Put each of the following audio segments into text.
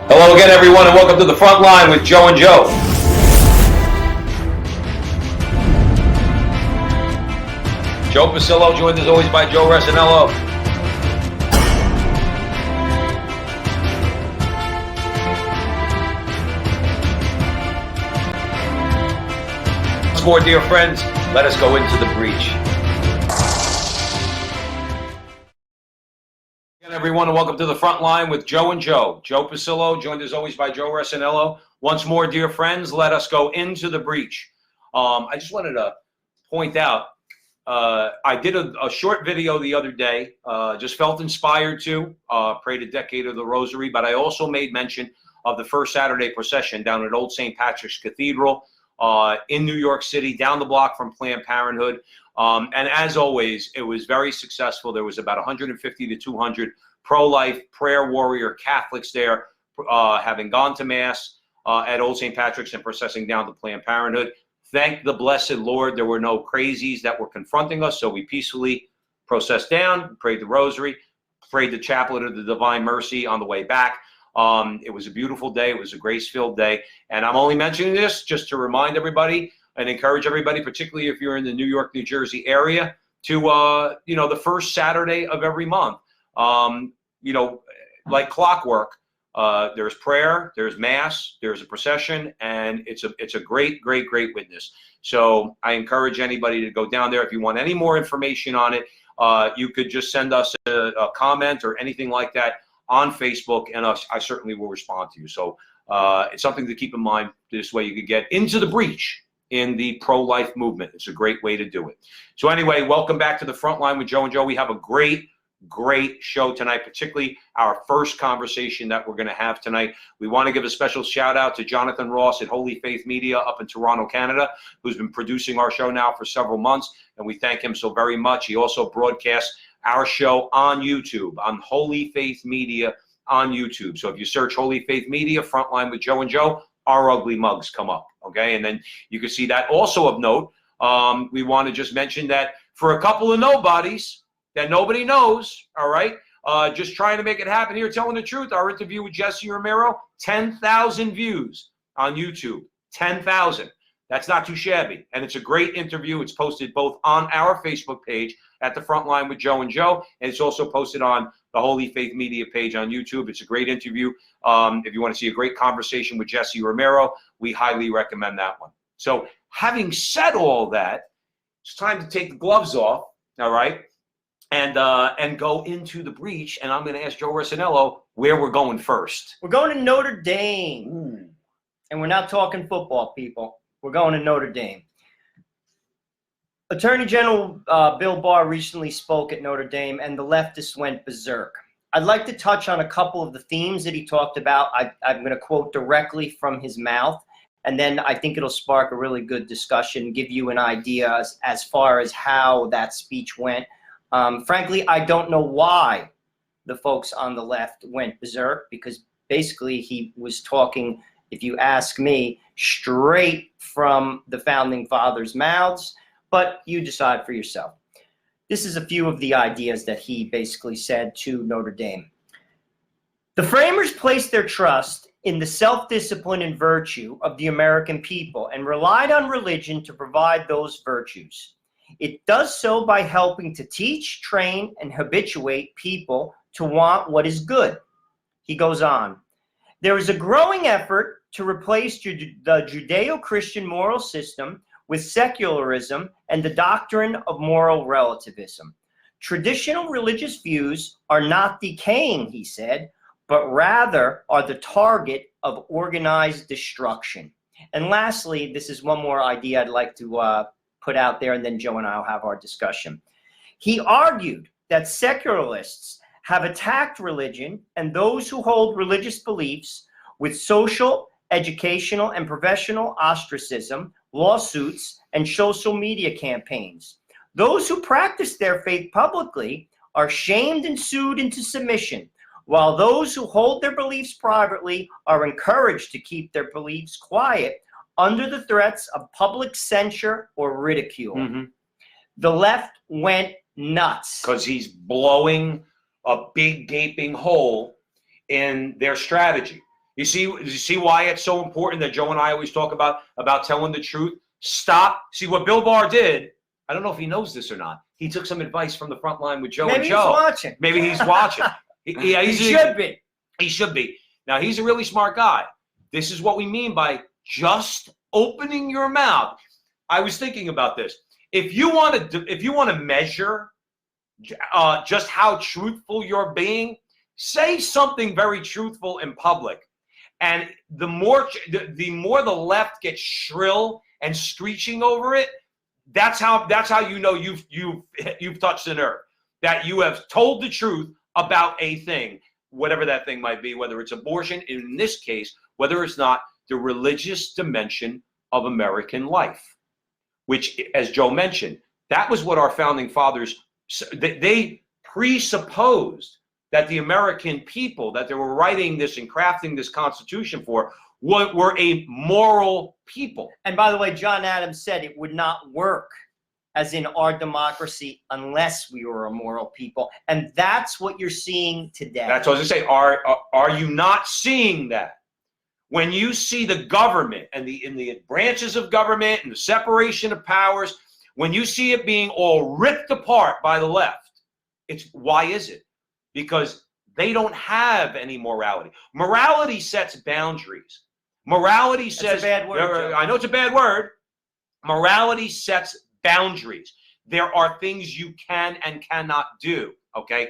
Hello again, everyone, and welcome to the front line with Joe and Joe. Joe Pasillo, joined as always by Joe Resinello. Once more, dear friends, let us go into the breach. Everyone, and welcome to the front line with Joe and Joe. Joe Pasillo, joined as always by Joe Resinello. Once more, dear friends, let us go into the breach. I just wanted to point out, I did a short video the other day, just felt inspired to, prayed a decade of the rosary, but I also made mention of the first Saturday procession down at Old St. Patrick's Cathedral in New York City, down the block from Planned Parenthood. And as always, it was very successful. There was about 150 to 200 pro-life, prayer warrior Catholics there, having gone to Mass at Old St. Patrick's and processing down to Planned Parenthood. Thank the blessed Lord, there were no crazies that were confronting us, so we peacefully processed down, prayed the rosary, prayed the chaplet of the Divine Mercy on the way back. It was a beautiful day. It was a grace-filled day. And I'm only mentioning this just to remind everybody and encourage everybody, particularly if you're in the New York, New Jersey area, to, the first Saturday of every month, like clockwork, there's prayer, there's Mass, there's a procession, and it's a great, great, great witness. So I encourage anybody to go down there. If you want any more information on it, you could just send us a comment or anything like that on Facebook, and I certainly will respond to you. So it's something to keep in mind. This way you could get into the breach in the pro-life movement. It's a great way to do it. So anyway, welcome back to the front line with Joe and Joe. We have a great show tonight, particularly our first conversation that we're going to have tonight. We want to give a special shout out to Jonathan Ross at Holy Faith Media up in Toronto, Canada, who's been producing our show now for several months, and we thank him so very much. He also broadcasts our show on YouTube, on Holy Faith Media on YouTube. So if you search Holy Faith Media, Frontline with Joe and Joe, our ugly mugs come up, okay? And then you can see that. Also of note, we want to just mention that for a couple of nobodies that nobody knows, all right, just trying to make it happen here, telling the truth, our interview with Jesse Romero, 10,000 views on YouTube, 10,000. That's not too shabby. And it's a great interview. It's posted both on our Facebook page at the front line with Joe and Joe, and it's also posted on the Holy Faith Media page on YouTube. It's a great interview. If you want to see a great conversation with Jesse Romero, we highly recommend that one. So having said all that, it's time to take the gloves off, all right, and go into the breach. And I'm going to ask Joe Resinello where we're going first. We're going to Notre Dame. Ooh. And we're not talking football, people. We're going to Notre Dame. Attorney General Bill Barr recently spoke at Notre Dame, and the leftists went berserk. I'd like to touch on a couple of the themes that he talked about. I'm going to quote directly from his mouth, and then I think it'll spark a really good discussion, give you an idea as far as how that speech went. Frankly, I don't know why the folks on the left went berserk, because basically he was talking, if you ask me, straight from the founding fathers' mouths, but you decide for yourself. This is a few of the ideas that he basically said to Notre Dame. The framers placed their trust in the self-discipline and virtue of the American people and relied on religion to provide those virtues. It does so by helping to teach, train, and habituate people to want what is good. He goes on. There is a growing effort to replace the Judeo-Christian moral system with secularism and the doctrine of moral relativism. Traditional religious views are not decaying, he said, but rather are the target of organized destruction. And lastly, this is one more idea I'd like to put out there, and then Joe and I will have our discussion. He argued that secularists have attacked religion and those who hold religious beliefs with social, educational, and professional ostracism, lawsuits, and social media campaigns. Those who practice their faith publicly are shamed and sued into submission, while those who hold their beliefs privately are encouraged to keep their beliefs quiet under the threats of public censure or ridicule. The left went Nuts. Because he's blowing a big gaping hole in their strategy. You see why it's so important that Joe and I always talk about telling the truth? Stop. See what Bill Barr did. I don't know if he knows this or not. He took some advice from the front line with Joe and Joe. Maybe he's watching. Maybe he's watching. He should be. He should be. Now, he's a really smart guy. This is what we mean by just opening your mouth. I was thinking about this. If you want to measure just how truthful you're being, say something very truthful in public. And the more the left gets shrill and screeching over it, that's how you know you've touched the nerve. That you have told the truth about a thing, whatever that thing might be, whether it's abortion, in this case, whether it's not the religious dimension of American life, which, as Joe mentioned, that was what our founding fathers, they presupposed that the American people that they were writing this and crafting this Constitution for were a moral people. And by the way, John Adams said it would not work, as in our democracy, unless we were a moral people. And that's what you're seeing today. That's what I was going to say. Are you not seeing that? When you see the government and the branches of government and the separation of powers, when you see it being all ripped apart by the left, why is it? Because they don't have any morality. Morality sets boundaries. Morality says, that's a bad word, I know it's a bad word. Morality sets boundaries. There are things you can and cannot do. Okay,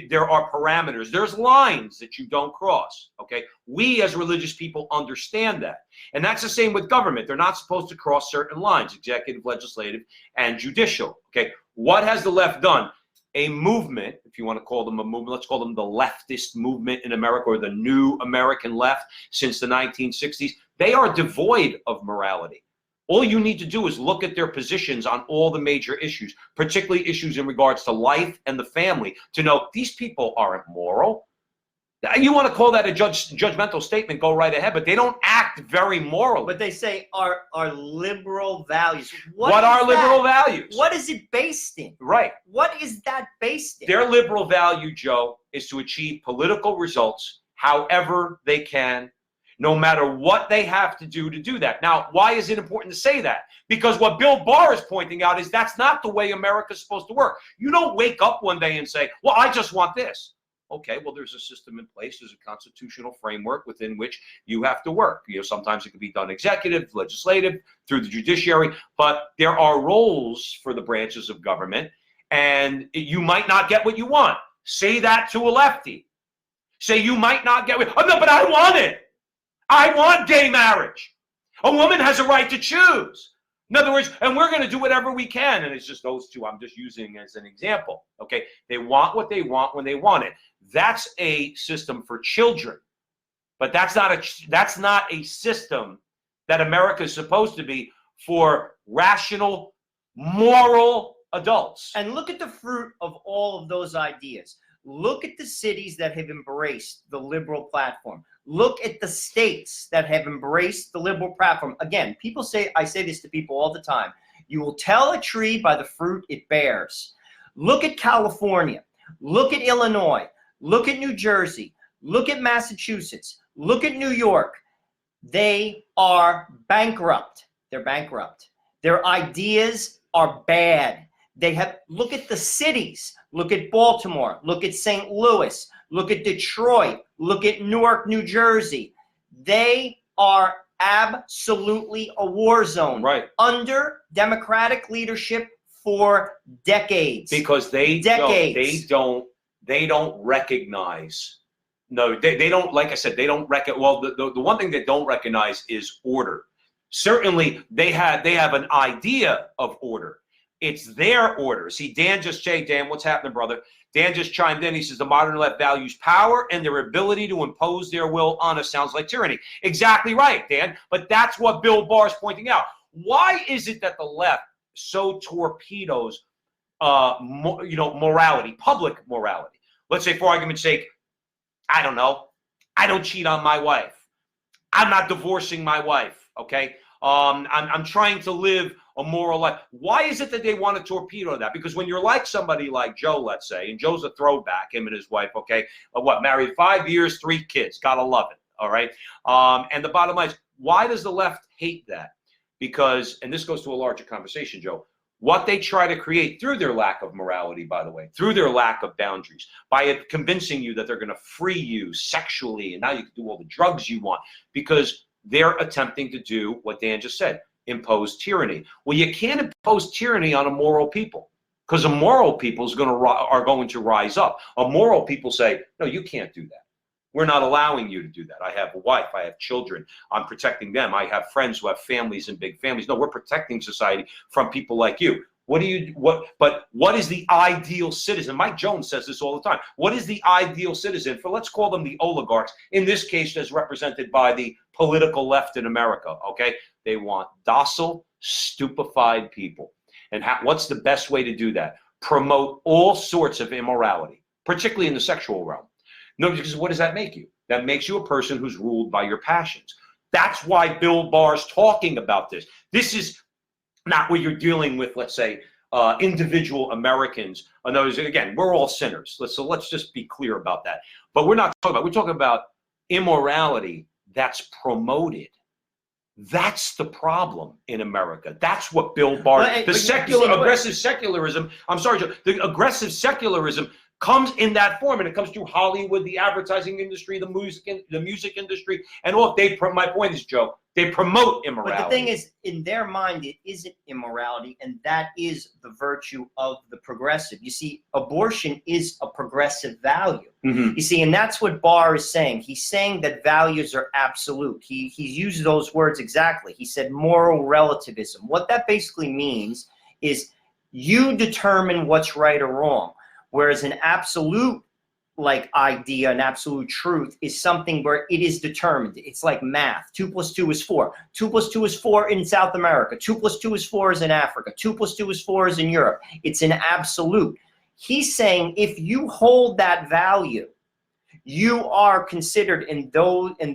there are parameters. There's lines that you don't cross. Okay, we as religious people understand that, and that's the same with government. They're not supposed to cross certain lines: executive, legislative, and judicial. Okay, what has the left done? A movement, if you want to call them a movement, let's call them the leftist movement in America, or the new American left since the 1960s. They are devoid of morality. All you need to do is look at their positions on all the major issues, particularly issues in regards to life and the family, to know these people aren't moral. You want to call that a judgmental statement, go right ahead, but they don't act very morally. But they say our liberal values. What are liberal values? What is it based in? Right. What is that based in? Their liberal value, Joe, is to achieve political results however they can, no matter what they have to do that. Now, why is it important to say that? Because what Bill Barr is pointing out is that's not the way America's supposed to work. You don't wake up one day and say, well, I just want this. Okay, well, there's a system in place. There's a constitutional framework within which you have to work. You know, sometimes it can be done executive, legislative, through the judiciary, but there are roles for the branches of government, and you might not get what you want. Say that to a lefty. Say you might not get what, oh, no, but I want it. I want gay marriage. A woman has a right to choose. In other words, and we're going to do whatever we can. And it's just those two I'm just using as an example. Okay, they want what they want when they want it. That's a system for children, but that's not a system that America is supposed to be for rational, moral adults. And look at the fruit of all of those ideas. Look at the cities that have embraced the liberal platform. Look at the states that have embraced the liberal platform. Again, people say, I say this to people all the time, you will tell a tree by the fruit it bears. Look at California. Look at Illinois. Look at New Jersey. Look at Massachusetts. Look at New York. They are bankrupt. They're bankrupt. Their ideas are bad. Look at the cities. Look at Baltimore. Look at St. Louis. Look at Detroit. Look at Newark, New Jersey. They are absolutely a war zone. Right. Under Democratic leadership for decades. Because they don't recognize. No, they don't, like I said, they don't recognize. Well, the one thing they don't recognize is order. Certainly, they have an idea of order. It's their order. See, Dan, what's happening, brother? Dan just chimed in. He says the modern left values power and their ability to impose their will on us. Sounds like tyranny. Exactly right, Dan. But that's what Bill Barr is pointing out. Why is it that the left so torpedoes, morality, public morality? Let's say, for argument's sake, I don't know. I don't cheat on my wife. I'm not divorcing my wife. Okay. I'm trying to live a moral life. Why is it that they want to torpedo that? Because when you're like somebody like Joe, let's say, and Joe's a throwback, him and his wife, okay, married 5 years, 3 kids, gotta love it, all right? And the bottom line is, why does the left hate that? Because, and this goes to a larger conversation, Joe, what they try to create through their lack of morality, by the way, through their lack of boundaries, by it convincing you that they're going to free you sexually and now you can do all the drugs you want, because they're attempting to do what Dan just said, impose tyranny. Well, you can't impose tyranny on immoral people, because immoral people are going to rise up. Immoral people say, no, you can't do that. We're not allowing you to do that. I have a wife, I have children, I'm protecting them. I have friends who have families and big families. No, we're protecting society from people like you. But what is the ideal citizen? Mike Jones says this all the time. What is the ideal citizen for, let's call them the oligarchs, in this case as represented by the political left in America, okay? They want docile, stupefied people. And what's the best way to do that? Promote all sorts of immorality, particularly in the sexual realm. No, because what does that make you? That makes you a person who's ruled by your passions. That's why Bill Barr's talking about this. This is not what you're dealing with, let's say, individual Americans. In other words, again, we're all sinners. So let's just be clear about that. But we're talking about immorality that's promoted. That's the problem in America. That's what Bill Barr, aggressive secularism, I'm sorry, Joe, the aggressive secularism comes in that form, and it comes through Hollywood, the advertising industry, the music industry, and all. My point is, Joe, they promote immorality. But the thing is, in their mind, it isn't immorality, and that is the virtue of the progressive. You see, abortion is a progressive value. Mm-hmm. You see, and that's what Barr is saying. He's saying that values are absolute. He used those words exactly. He said moral relativism. What that basically means is you determine what's right or wrong. Whereas an absolute idea, an absolute truth is something where it is determined. It's like math. 2 + 2 is 4. 2 + 2 is 4 in South America. 2 + 2 is 4 is in Africa. 2 + 2 is 4 is in Europe. It's an absolute. He's saying if you hold that value, you are considered in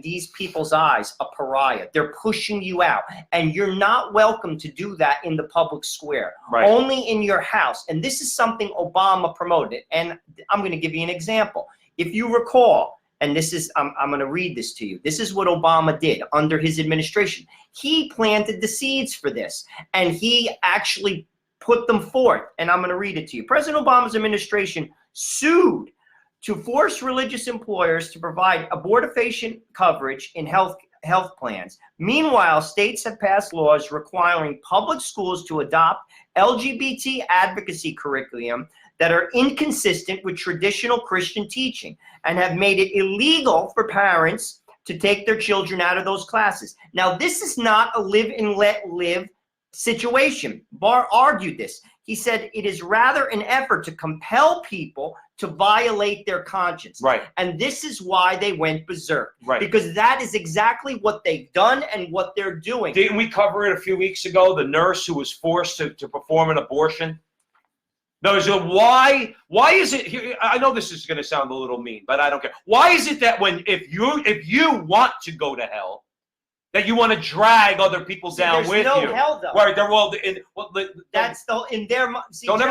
these people's eyes a pariah. They're pushing you out, and you're not welcome to do that in the public square. Right. Only in your house. And this is something Obama promoted. And I'm going to give you an example. If you recall, and this is I'm going to read this to you. This is what Obama did under his administration. He planted the seeds for this, and he actually put them forth. And I'm going to read it to you. President Obama's administration sued to force religious employers to provide abortifacient coverage in health plans. Meanwhile, states have passed laws requiring public schools to adopt LGBT advocacy curriculum that are inconsistent with traditional Christian teaching and have made it illegal for parents to take their children out of those classes. Now, this is not a live and let live situation. Barr argued this. He said it is rather an effort to compel people to violate their conscience. Right. And this is why they went berserk. Right. Because that is exactly what they've done and what they're doing. Didn't we cover it a few weeks ago? The nurse who was forced to perform an abortion? No, so why is it, I know this is going to sound a little mean, but I don't care. Why is it that if you want to go to hell, that you want to drag other people down with you? There's no hell, though. Right, that's in their. See, don't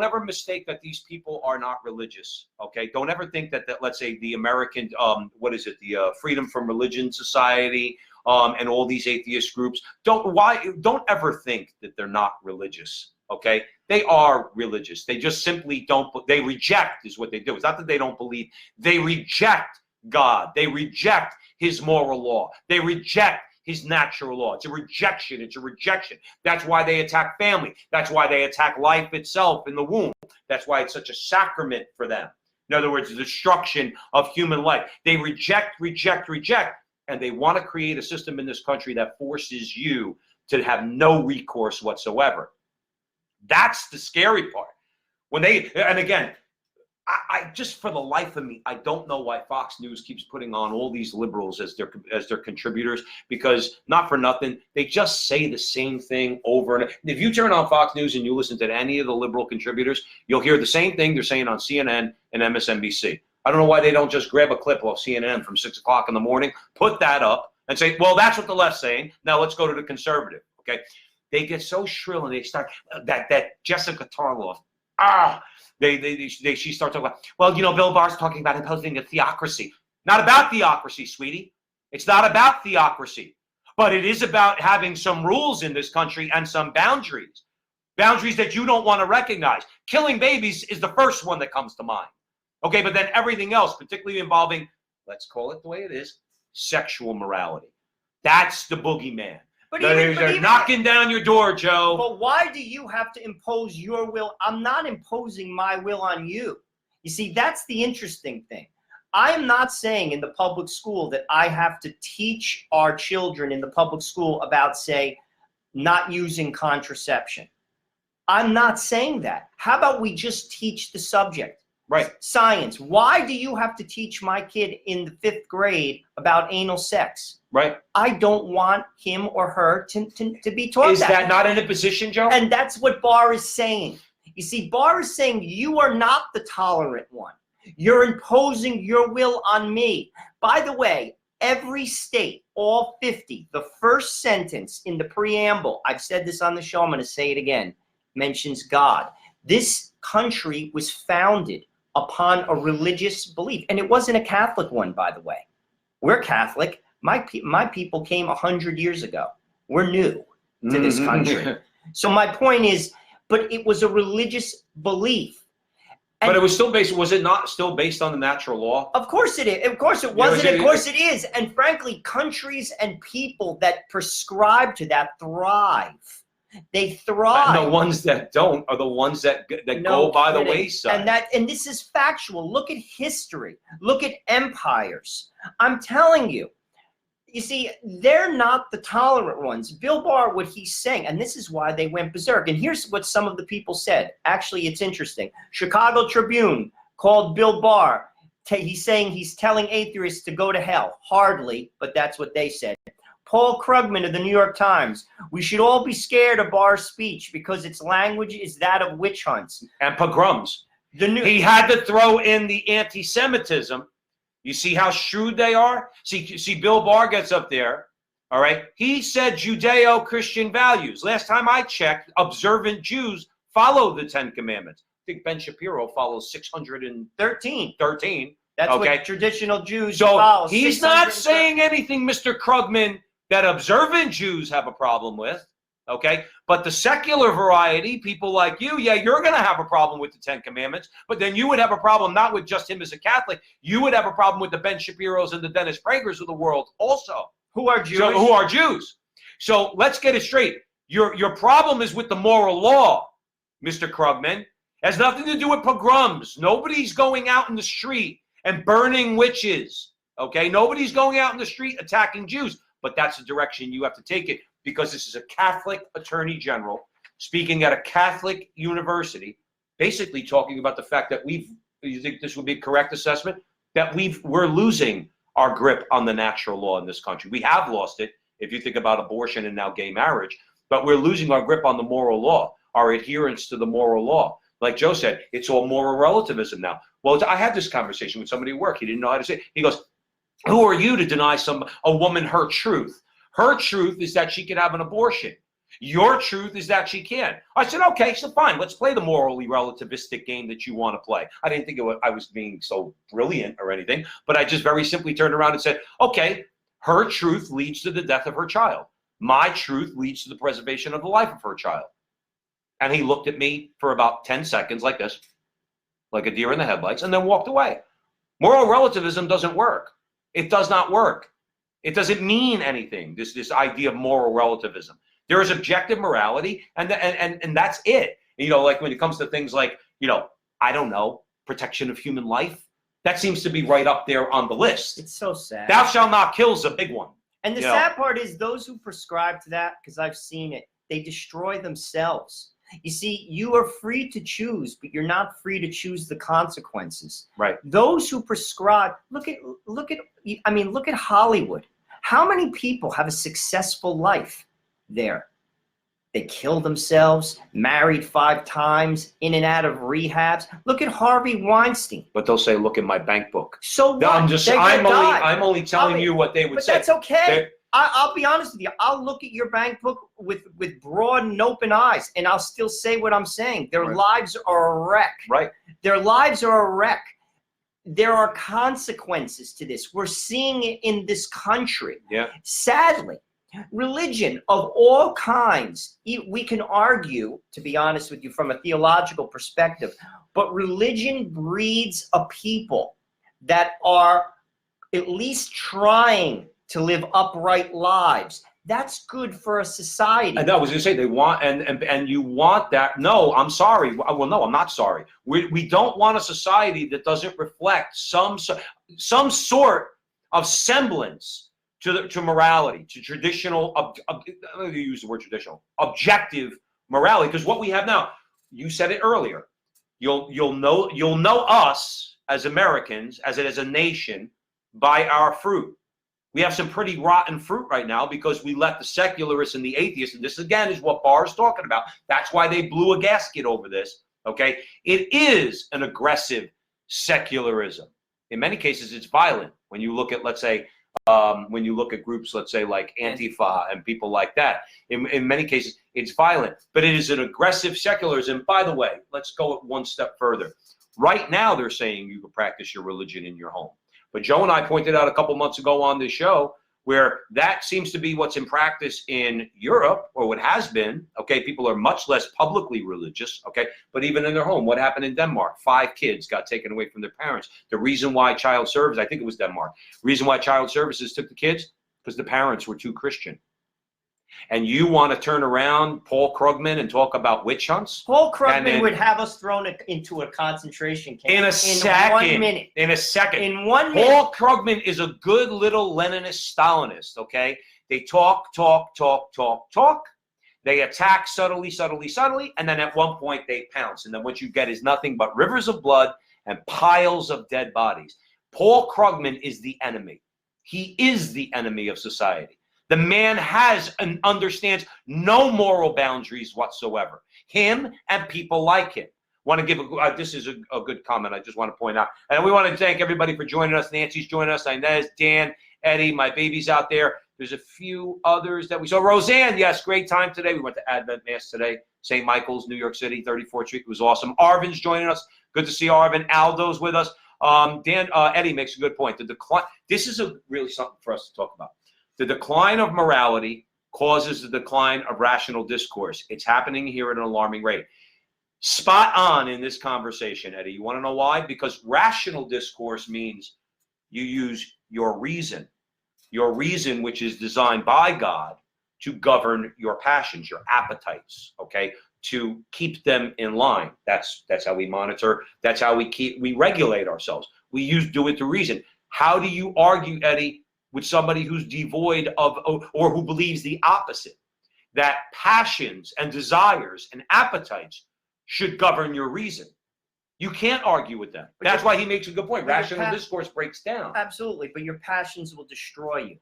ever mistake that these people are not religious. Okay, don't ever think that let's say the American the Freedom from Religion Society and all these atheist groups don't ever think that they're not religious. Okay, they are religious. They just simply don't. They reject is what they do. It's not that they don't believe. They reject God. They reject His moral law. They reject His natural law. It's a rejection. It's a rejection. That's why they attack family. That's why they attack life itself in the womb. That's why it's such a sacrament for them. In other words, the destruction of human life. They reject, and they want to create a system in this country that forces you to have no recourse whatsoever. That's the scary part. And again, I just, for the life of me, I don't know why Fox News keeps putting on all these liberals as their contributors, because not for nothing, they just say the same thing over and over. If you turn on Fox News and you listen to any of the liberal contributors, you'll hear the same thing they're saying on CNN and MSNBC. I don't know why they don't just grab a clip of CNN from 6 o'clock in the morning, put that up, and say, well, that's what the left's saying. Now let's go to the conservative. Okay, they get so shrill and they start that Jessica Tarloff. She starts talking about, well, you know, Bill Barr's talking about imposing a theocracy. Not about theocracy, sweetie. It's not about theocracy, but it is about having some rules in this country and some boundaries. Boundaries that you don't want to recognize. Killing babies is the first one that comes to mind. Okay, but then everything else, particularly involving, let's call it the way it is, sexual morality. That's the boogeyman. But they're knocking down your door, Joe. But why do you have to impose your will? I'm not imposing my will on you. You see, that's the interesting thing. I am not saying in the public school that I have to teach our children in the public school about, say, not using contraception. I'm not saying that. How about we just teach the subject? Right. Science. Why do you have to teach my kid in the 5th grade about anal sex? Right. I don't want him or her to be taught that. Is that not in a position, Joe? And that's what Barr is saying. You see, Barr is saying you are not the tolerant one. You're imposing your will on me. By the way, every state, all 50, the first sentence in the preamble, I've said this on the show, I'm going to say it again, mentions God. This country was founded upon a religious belief. And it wasn't a Catholic one, by the way. We're Catholic. My people came 100 years ago. We're new to this country. So my point is, but it was a religious belief. And but it was still based, was it not still based on the natural law? Of course it is. Of course it wasn't. Of course it is. And frankly, countries and people that prescribe to that thrive. They thrive. And the ones that don't are the ones that go by the wayside. And this is factual. Look at history. Look at empires. I'm telling you. You see, they're not the tolerant ones. Bill Barr, what he's saying, and this is why they went berserk. And here's what some of the people said. Actually, it's interesting. Chicago Tribune called Bill Barr. He's saying he's telling atheists to go to hell. Hardly, but that's what they said. Paul Krugman of the New York Times. We should all be scared of Barr's speech because its language is that of witch hunts. And pogroms. He had to throw in the anti-Semitism. You see how shrewd they are? See, Bill Barr gets up there, all right? He said Judeo-Christian values. Last time I checked, observant Jews follow the 10 Commandments. I think Ben Shapiro follows 613. That's okay? What traditional Jews follow. So he's not saying anything, Mr. Krugman, that observant Jews have a problem with, okay? But the secular variety, people like you, yeah, you're going to have a problem with the 10 Commandments, but then you would have a problem not with just him as a Catholic. You would have a problem with the Ben Shapiros and the Dennis Pragers of the world also. Who are Jewish. So, who are Jews. So let's get it straight. Your problem is with the moral law, Mr. Krugman. It has nothing to do with pogroms. Nobody's going out in the street and burning witches, okay? Nobody's going out in the street attacking Jews, but that's the direction you have to take it because this is a Catholic attorney general speaking at a Catholic university, basically talking about the fact that you think this would be a correct assessment? That we're losing our grip on the natural law in this country. We have lost it if you think about abortion and now gay marriage, but we're losing our grip on the moral law, our adherence to the moral law. Like Joe said, it's all moral relativism now. Well, I had this conversation with somebody at work. He didn't know how to say it. He goes, who are you to deny a woman her truth? Her truth is that she can have an abortion. Your truth is that she can't. I said, okay, so fine. Let's play the morally relativistic game that you want to play. I didn't think I was being so brilliant or anything, but I just very simply turned around and said, okay, her truth leads to the death of her child. My truth leads to the preservation of the life of her child. And he looked at me for about 10 seconds like this, like a deer in the headlights, and then walked away. Moral relativism doesn't work. It does not work. It doesn't mean anything, this idea of moral relativism. There is objective morality, and that's it. You know, like when it comes to things like, you know, I don't know, protection of human life, that seems to be right up there on the list. It's so sad. Thou shalt not kill is a big one. And the sad part is those who prescribe to that, because I've seen it, they destroy themselves. You see, you are free to choose, but you're not free to choose the consequences. Right. Those who prescribe, look at Hollywood. How many people have a successful life there? They kill themselves, married 5 times, in and out of rehabs. Look at Harvey Weinstein. But they'll say, look in my bank book. So what? I'm only telling you what they would but say. But that's okay. I'll be honest with you. I'll look at your bank book with broad and open eyes, and I'll still say what I'm saying. Their lives are a wreck. Right. Their lives are a wreck. There are consequences to this. We're seeing it in this country. Yeah. Sadly, religion of all kinds, we can argue, to be honest with you, from a theological perspective, but religion breeds a people that are at least trying to live upright lives. That's good for a society. I was going to say they want, and you want that. No, I'm sorry. Well, no, I'm not sorry. We don't want a society that doesn't reflect some sort of semblance to morality, to traditional. I'm going to use the word traditional, objective morality. Because what we have now, you said it earlier. You'll know us as Americans, as a nation, by our fruit. We have some pretty rotten fruit right now because we let the secularists and the atheists, and this again is what Barr is talking about. That's why they blew a gasket over this, okay? It is an aggressive secularism. In many cases, it's violent. When you look at, let's say, when you look at groups, let's say, like Antifa and people like that, in many cases, it's violent. But it is an aggressive secularism. By the way, let's go one step further. Right now, they're saying you can practice your religion in your home. But Joe and I pointed out a couple months ago on this show where that seems to be what's in practice in Europe, or what has been. Okay, people are much less publicly religious. Okay, but even in their home, what happened in Denmark? 5 kids got taken away from their parents. The reason why child services, I think it was Denmark, reason why child services took the kids, because the parents were too Christian. And you want to turn around Paul Krugman and talk about witch hunts? Paul Krugman would have us thrown into a concentration camp in a second. 1 minute. In a second. In 1 minute. Paul Krugman is a good little Leninist Stalinist, okay? They talk. They attack subtly, and then at one point they pounce. And then what you get is nothing but rivers of blood and piles of dead bodies. Paul Krugman is the enemy. He is the enemy of society. The man has and understands no moral boundaries whatsoever. Him and people like him. Want to give this is a good comment. I just want to point out, and we want to thank everybody for joining us. Nancy's joining us. Inez, Dan, Eddie, my baby's out there. There's a few others that we saw. Roseanne, yes, great time today. We went to Advent Mass today. St. Michael's, New York City, 34th Street. It was awesome. Arvin's joining us. Good to see Arvin. Aldo's with us. Eddie makes a good point. The decline. This is really something for us to talk about. The decline of morality causes the decline of rational discourse. It's happening here at an alarming rate. Spot on in this conversation, Eddie. You want to know why? Because rational discourse means you use your reason, which is designed by God to govern your passions, your appetites, okay, to keep them in line. That's how we monitor. That's how we regulate ourselves. We do it through reason. How do you argue, Eddie, with somebody who's devoid of, or who believes the opposite, that passions and desires and appetites should govern your reason? You can't argue with them. That's why he makes a good point. Rational discourse breaks down. Absolutely, but your passions will destroy you.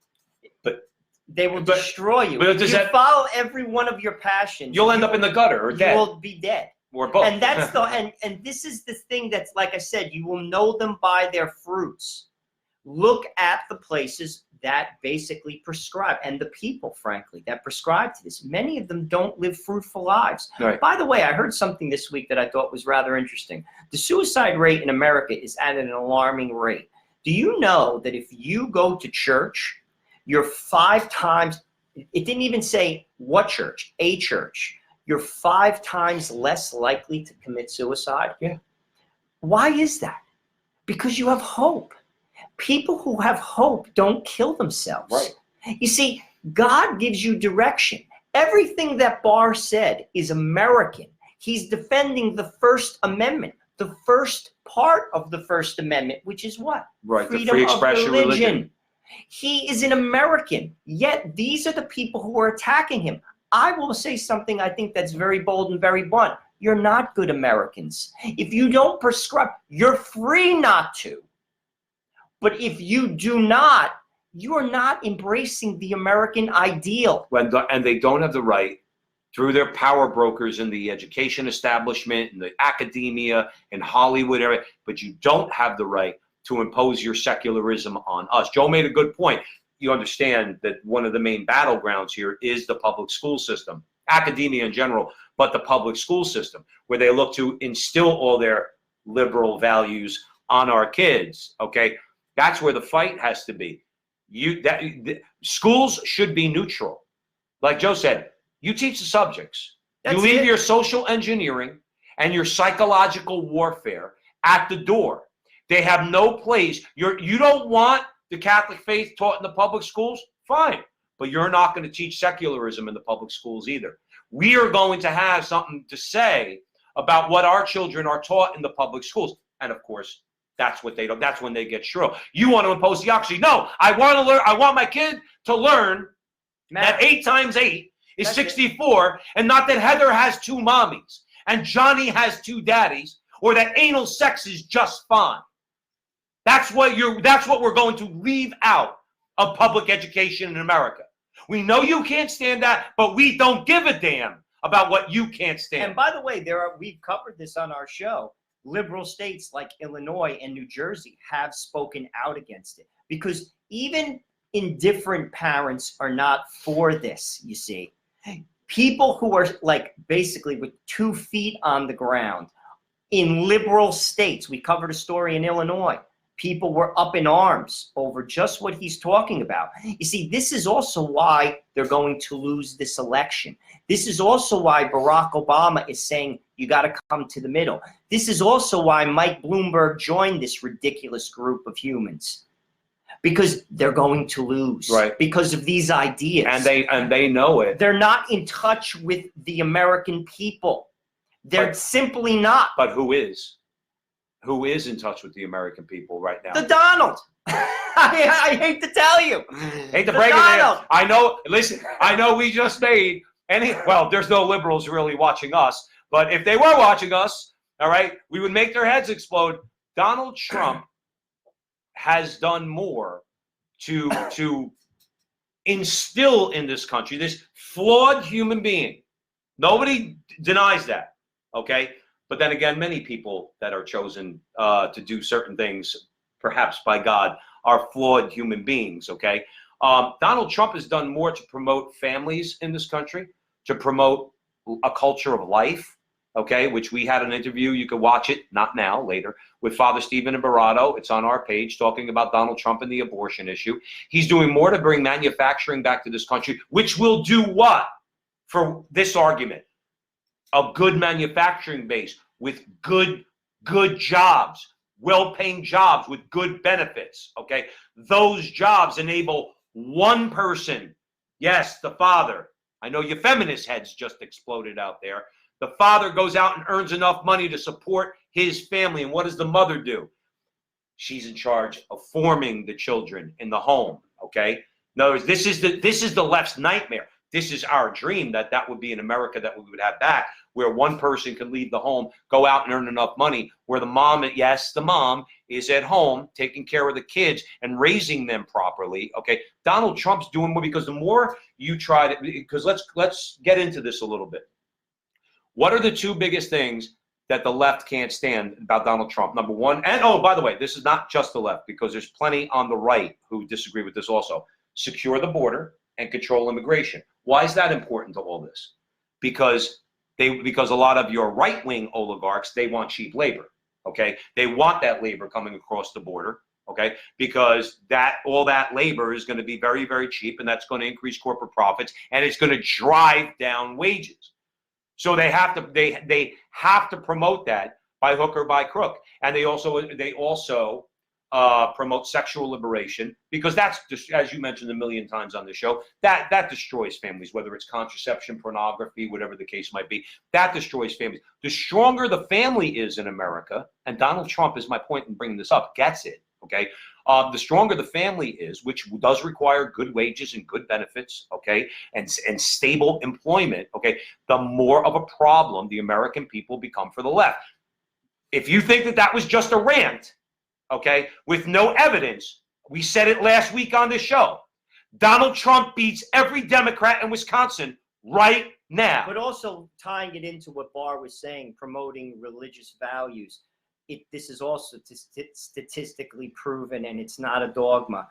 But they will destroy you. But if you follow every one of your passions, you'll end up in the gutter or dead. You will be dead. Or both. And that's and this is the thing that's, like I said, you will know them by their fruits. Look at the places that basically prescribe, and the people, frankly, that prescribe to this. Many of them don't live fruitful lives. Right. By the way, I heard something this week that I thought was rather interesting. The suicide rate in America is at an alarming rate. Do you know that if you go to church, you're 5 times, it didn't even say what church, a church, you're 5 times less likely to commit suicide? Yeah. Why is that? Because you have hope. People who have hope don't kill themselves. Right. You see, God gives you direction. Everything that Barr said is American. He's defending the First Amendment, the first part of the First Amendment, which is what? Right, Freedom the free expression of religion. He is an American, yet these are the people who are attacking him. I will say something I think that's very bold and very blunt. You're not good Americans. If you don't prescribe, you're free not to. But if you do not, you are not embracing the American ideal. And they don't have the right through their power brokers in the education establishment, in the academia, in Hollywood area, but you don't have the right to impose your secularism on us. Joe made a good point. You understand that one of the main battlegrounds here is the public school system, academia in general, but the public school system, where they look to instill all their liberal values on our kids, okay? That's where the fight has to be. Schools should be neutral. Like Joe said, you teach the subjects. You leave your social engineering and your psychological warfare at the door. They have no place. You don't want the Catholic faith taught in the public schools? Fine. But you're not going to teach secularism in the public schools either. We are going to have something to say about what our children are taught in the public schools. And of course, that's what they don't. That's when they get shrill. You want to impose the opposite. No, I want to learn. I want my kid to learn that 8 times 8 is 64, and not that Heather has 2 mommies and Johnny has 2 daddies, or that anal sex is just fine. That's what we're going to leave out of public education in America. We know you can't stand that, but we don't give a damn about what you can't stand. And by the way, we've covered this on our show. Liberal states like Illinois and New Jersey have spoken out against it, because even indifferent parents are not for this, you see. People who are like basically with 2 feet on the ground in liberal states, we covered a story in Illinois. People were up in arms over just what he's talking about. You see, this is also why they're going to lose this election. This is also why Barack Obama is saying you got to come to the middle. This is also why Mike Bloomberg joined this ridiculous group of humans, because they're going to lose, right, because of these ideas. And they know it. They're not in touch with the American people. They're simply not. But who is? Who is in touch with the American people right now? The Donald. I hate to tell you. Hate to break it. I know. Listen, I know we just made well, there's no liberals really watching us, but if they were watching us, all right, we would make their heads explode. Donald Trump has done more to instill in this country this flawed human being. Nobody denies that, okay? But then again, many people that are chosen to do certain things, perhaps by God, are flawed human beings, okay? Donald Trump has done more to promote families in this country, to promote a culture of life, okay, which we had an interview. You could watch it, not now, later, with Father Stephen Ibarrado. It's on our page, talking about Donald Trump and the abortion issue. He's doing more to bring manufacturing back to this country, which will do what for this argument? A good manufacturing base with good jobs, well-paying jobs with good benefits, okay? Those jobs enable one person, yes, the father. I know your feminist heads just exploded out there. The father goes out and earns enough money to support his family. And what does the mother do? She's in charge of forming the children in the home, okay? In other words, this is the left's nightmare. This is our dream, that would be in America that we would have back, where one person can leave the home, go out and earn enough money, where the mom, yes, the mom is at home taking care of the kids and raising them properly, okay? Donald Trump's doing more, because the more you try to, because let's get into this a little bit. What are the 2 biggest things that the left can't stand about Donald Trump? Number one, and oh, by the way, this is not just the left, because there's plenty on the right who disagree with this also. Secure the border and control immigration. Why is that important to all this? Because a lot of your right-wing oligarchs, they want cheap labor, okay? They want that labor coming across the border, okay? Because all that labor is going to be very, very cheap, and that's going to increase corporate profits, and it's going to drive down wages. So they have to promote that by hook or by crook, and they also promote sexual liberation, because that's just, as you mentioned a million times on the show, that destroys families, whether it's contraception, pornography, whatever the case might be. That destroys families. The stronger the family is in America, and Donald Trump, is my point in bringing this up, gets it, okay? The stronger the family is, which does require good wages and good benefits, okay, and stable employment, okay, the more of a problem the American people become for the left. If you think that was just a rant, okay, with no evidence, we said it last week on this show, Donald Trump beats every Democrat in Wisconsin right Now, but also tying it into what Barr was saying, promoting religious values. This is also statistically proven, and it's not a dogma.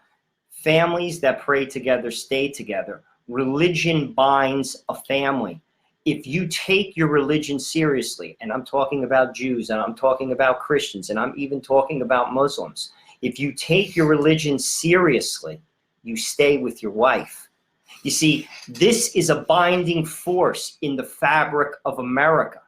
Families that pray together stay together. Religion binds a family. If you take your religion seriously, and I'm talking about Jews, and I'm talking about Christians, and I'm even talking about Muslims, if you take your religion seriously, you stay with your wife. You see, this is a binding force in the fabric of America.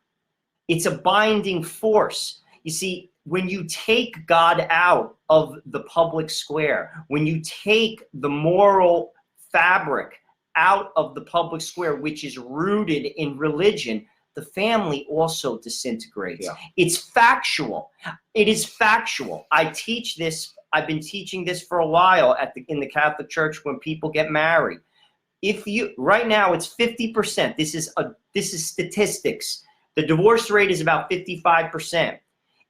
It's a binding force. You see, when you take God out of the public square, when you take the moral fabric out of the public square, which is rooted in religion, the family also disintegrates. Yeah. It's factual. It is factual. I teach this. I've been teaching this for a while in the Catholic Church when people get married. Right now it's 50%. This is statistics. The divorce rate is about 55%.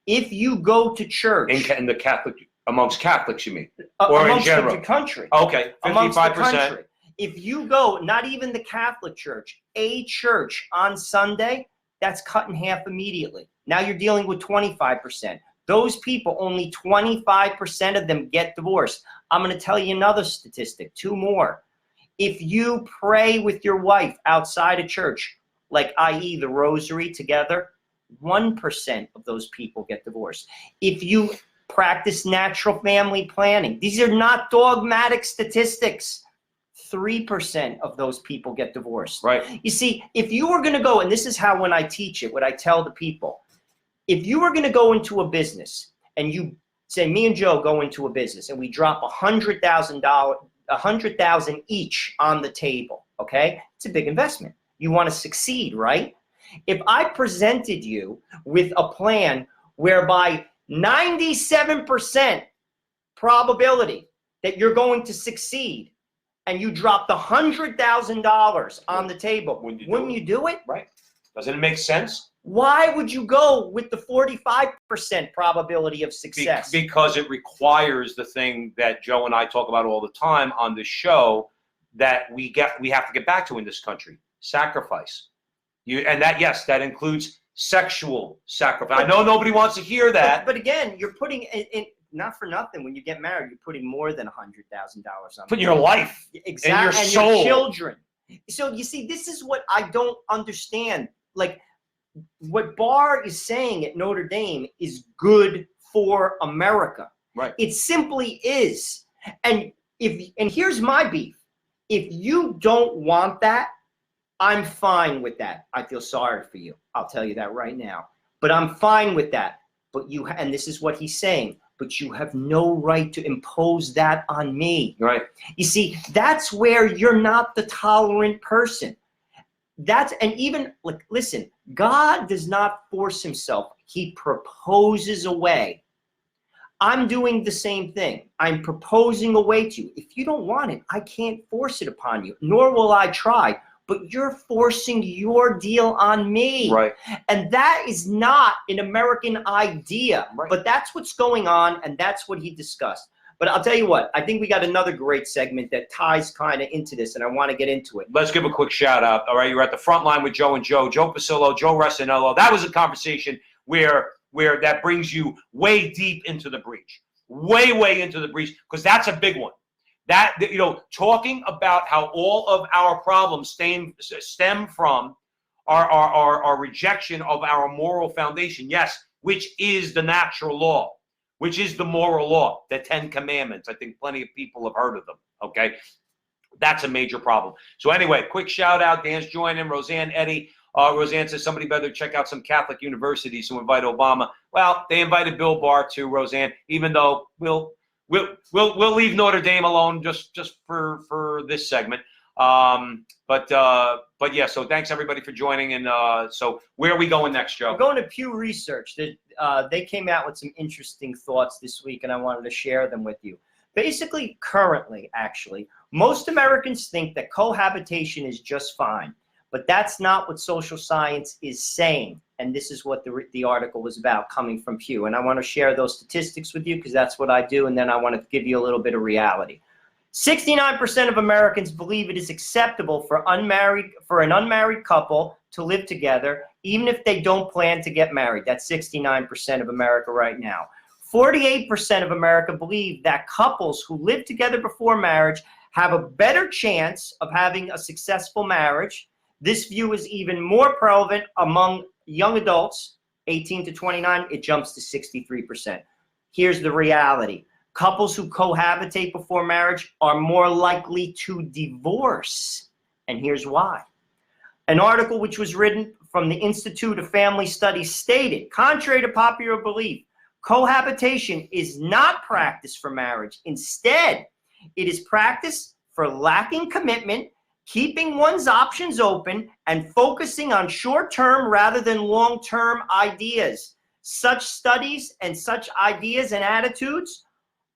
If you go to church in the Catholic, amongst Catholics, you mean, or in general? The country. Okay, 55%. If you go, not even the Catholic Church, a church on Sunday, that's cut in half immediately. Now you're dealing with 25%. Those people, only 25% of them get divorced. I'm going to tell you another statistic, 2 more. If you pray with your wife outside of church, like i.e. the rosary together, 1% of those people get divorced. If you practice natural family planning, these are not dogmatic statistics, 3% of those people get divorced. Right. You see, if you were going to go, and this is how when I teach it, what I tell the people, if you were going to go into a business and you say, me and Joe go into a business and we drop $100,000 each on the table, okay? It's a big investment. You want to succeed, right? If I presented you with a plan whereby 97% probability that you're going to succeed and you dropped $100,000 on the table, wouldn't you do it? Right. Doesn't it make sense? Why would you go with the 45% probability of success? Because it requires the thing that Joe and I talk about all the time on this show that we have to get back to in this country: sacrifice. That includes sexual sacrifice. I know nobody wants to hear that. But again, you're putting in not for nothing. When you get married, you're putting more than $100,000 on. Put your life, exactly, and your soul, your children. So you see, this is what I don't understand. Like, what Barr is saying at Notre Dame is good for America. Right. It simply is. And here's my beef. If you don't want that, I'm fine with that. I feel sorry for you. I'll tell you that right now. But I'm fine with that. But and this is what he's saying, but you have no right to impose that on me. Right. You see, that's where you're not the tolerant person. And even, like, listen, God does not force himself. He proposes a way. I'm doing the same thing. I'm proposing a way to you. If you don't want it, I can't force it upon you, nor will I try. But you're forcing your deal on me. Right. And that is not an American idea. Right. But that's what's going on, and that's what he discussed. But I'll tell you what, I think we got another great segment that ties kind of into this, and I want to get into it. Let's give a quick shout out. All right, you're at the front line with Joe and Joe Pasillo, Joe Ressinello. That was a conversation where that brings you way deep into the breach, way into the breach, because that's a big one. That, talking about how all of our problems stem from our rejection of our moral foundation, yes, which is the natural law, which is the moral law, the 10 Commandments. I think plenty of people have heard of them, okay? That's a major problem. So anyway, quick shout out. Dan's joining, Roseanne, Eddie. Roseanne says somebody better check out some Catholic universities who invite Obama. Well, they invited Bill Barr to, Roseanne, even though we'll leave Notre Dame alone just for this segment. But yeah, so thanks everybody for joining. And so where are we going next, Joe? We're going to Pew Research. They came out with some interesting thoughts this week, and I wanted to share them with you. Basically, currently, actually, most Americans think that cohabitation is just fine, but that's not what social science is saying. And this is what the article was about, coming from Pew. And I want to share those statistics with you because that's what I do, and then I want to give you a little bit of reality. 69% of Americans believe it is acceptable for an unmarried couple to live together, even if they don't plan to get married. That's 69% of America right now. 48% of America believe that couples who live together before marriage have a better chance of having a successful marriage. This view is even more prevalent among young adults, 18 to 29. It jumps to 63%. Here's the reality. Couples who cohabitate before marriage are more likely to divorce. And here's why. An article which was written from the Institute of Family Studies stated, contrary to popular belief, cohabitation is not practiced for marriage. Instead, it is practiced for lacking commitment, keeping one's options open, and focusing on short-term rather than long-term ideas. Such studies and such ideas and attitudes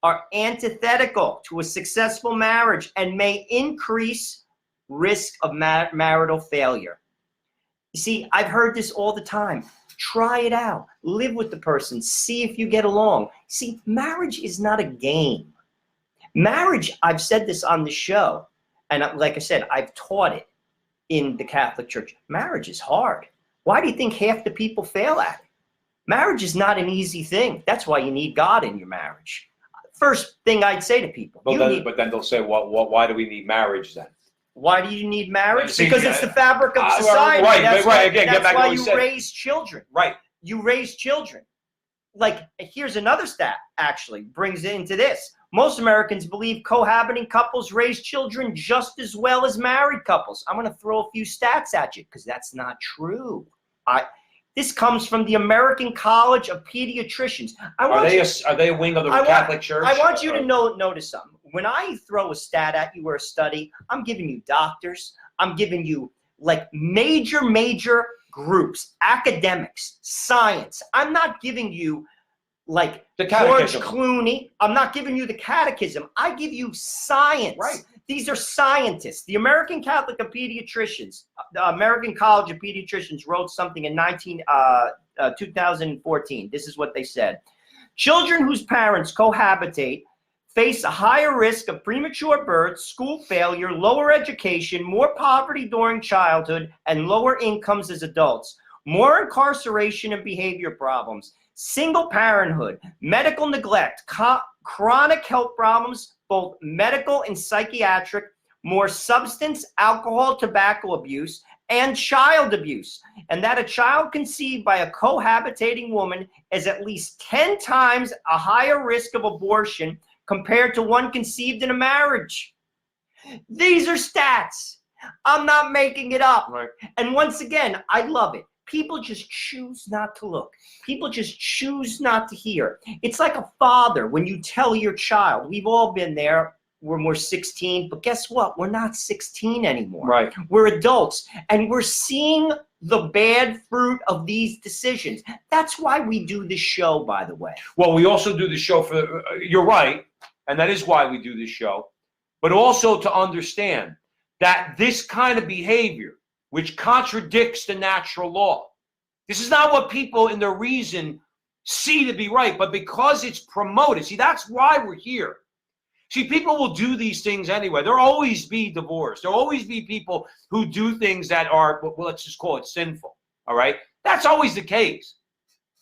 are antithetical to a successful marriage and may increase risk of marital failure. You see, I've heard this all the time. Try it out. Live with the person. See if you get along. See, marriage is not a game. Marriage, I've said this on the show, and like I said, I've taught it in the Catholic Church. Marriage is hard. Why do you think half the people fail at it? Marriage is not an easy thing. That's why you need God in your marriage. First thing I'd say to people. But then they'll say, well, why do we need marriage then? Why do you need marriage? Because it's the fabric of society. That's why you raise children. Right. You raise children. Like, here's another stat, actually, brings it into this. Most Americans believe cohabiting couples raise children just as well as married couples. I'm going to throw a few stats at you because that's not true. This comes from the American College of Pediatricians. Are they a wing of the Catholic Church? I want you to notice something. When I throw a stat at you or a study, I'm giving you doctors. I'm giving you like major groups, academics, science. I'm not giving you like George Clooney. I'm not giving you the catechism. I give you science. Right. These are scientists. The American Catholic of Pediatricians, the American College of Pediatricians wrote something in 2014. This is what they said. Children whose parents cohabitate face a higher risk of premature birth, school failure, lower education, more poverty during childhood, and lower incomes as adults, more incarceration and behavior problems, single parenthood, medical neglect, chronic health problems, both medical and psychiatric, more substance, alcohol, tobacco abuse, and child abuse, and that a child conceived by a cohabitating woman is at least 10 times a higher risk of abortion compared to one conceived in a marriage. These are stats. I'm not making it up. Right. And once again, I love it. People just choose not to look. People just choose not to hear. It's like a father when you tell your child, we've all been there when we're 16, but guess what? We're not 16 anymore. Right. We're adults, and we're seeing the bad fruit of these decisions. That's why we do this show, by the way. Well, we also do the show for, you're right, and that is why we do this show, but also to understand that this kind of behavior, which contradicts the natural law. This is not what people in their reason see to be right, but because it's promoted. See, that's why we're here. See, people will do these things anyway. There'll always be divorce. There'll always be people who do things that are, well, let's just call it sinful, all right? That's always the case.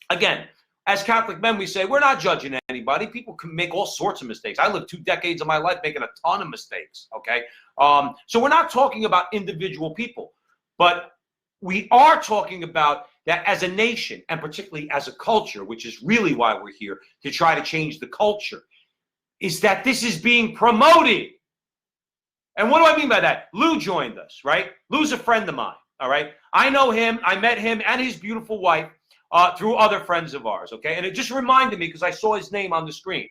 Again, as Catholic men, we say we're not judging anybody. People can make all sorts of mistakes. I lived 2 decades of my life making a ton of mistakes, okay? So we're not talking about individual people. But we are talking about that as a nation, and particularly as a culture, which is really why we're here, to try to change the culture, is that this is being promoted. And what do I mean by that? Lou joined us, right? Lou's a friend of mine, all right? I know him. I met him and his beautiful wife through other friends of ours, okay? And it just reminded me, because I saw his name on the screen.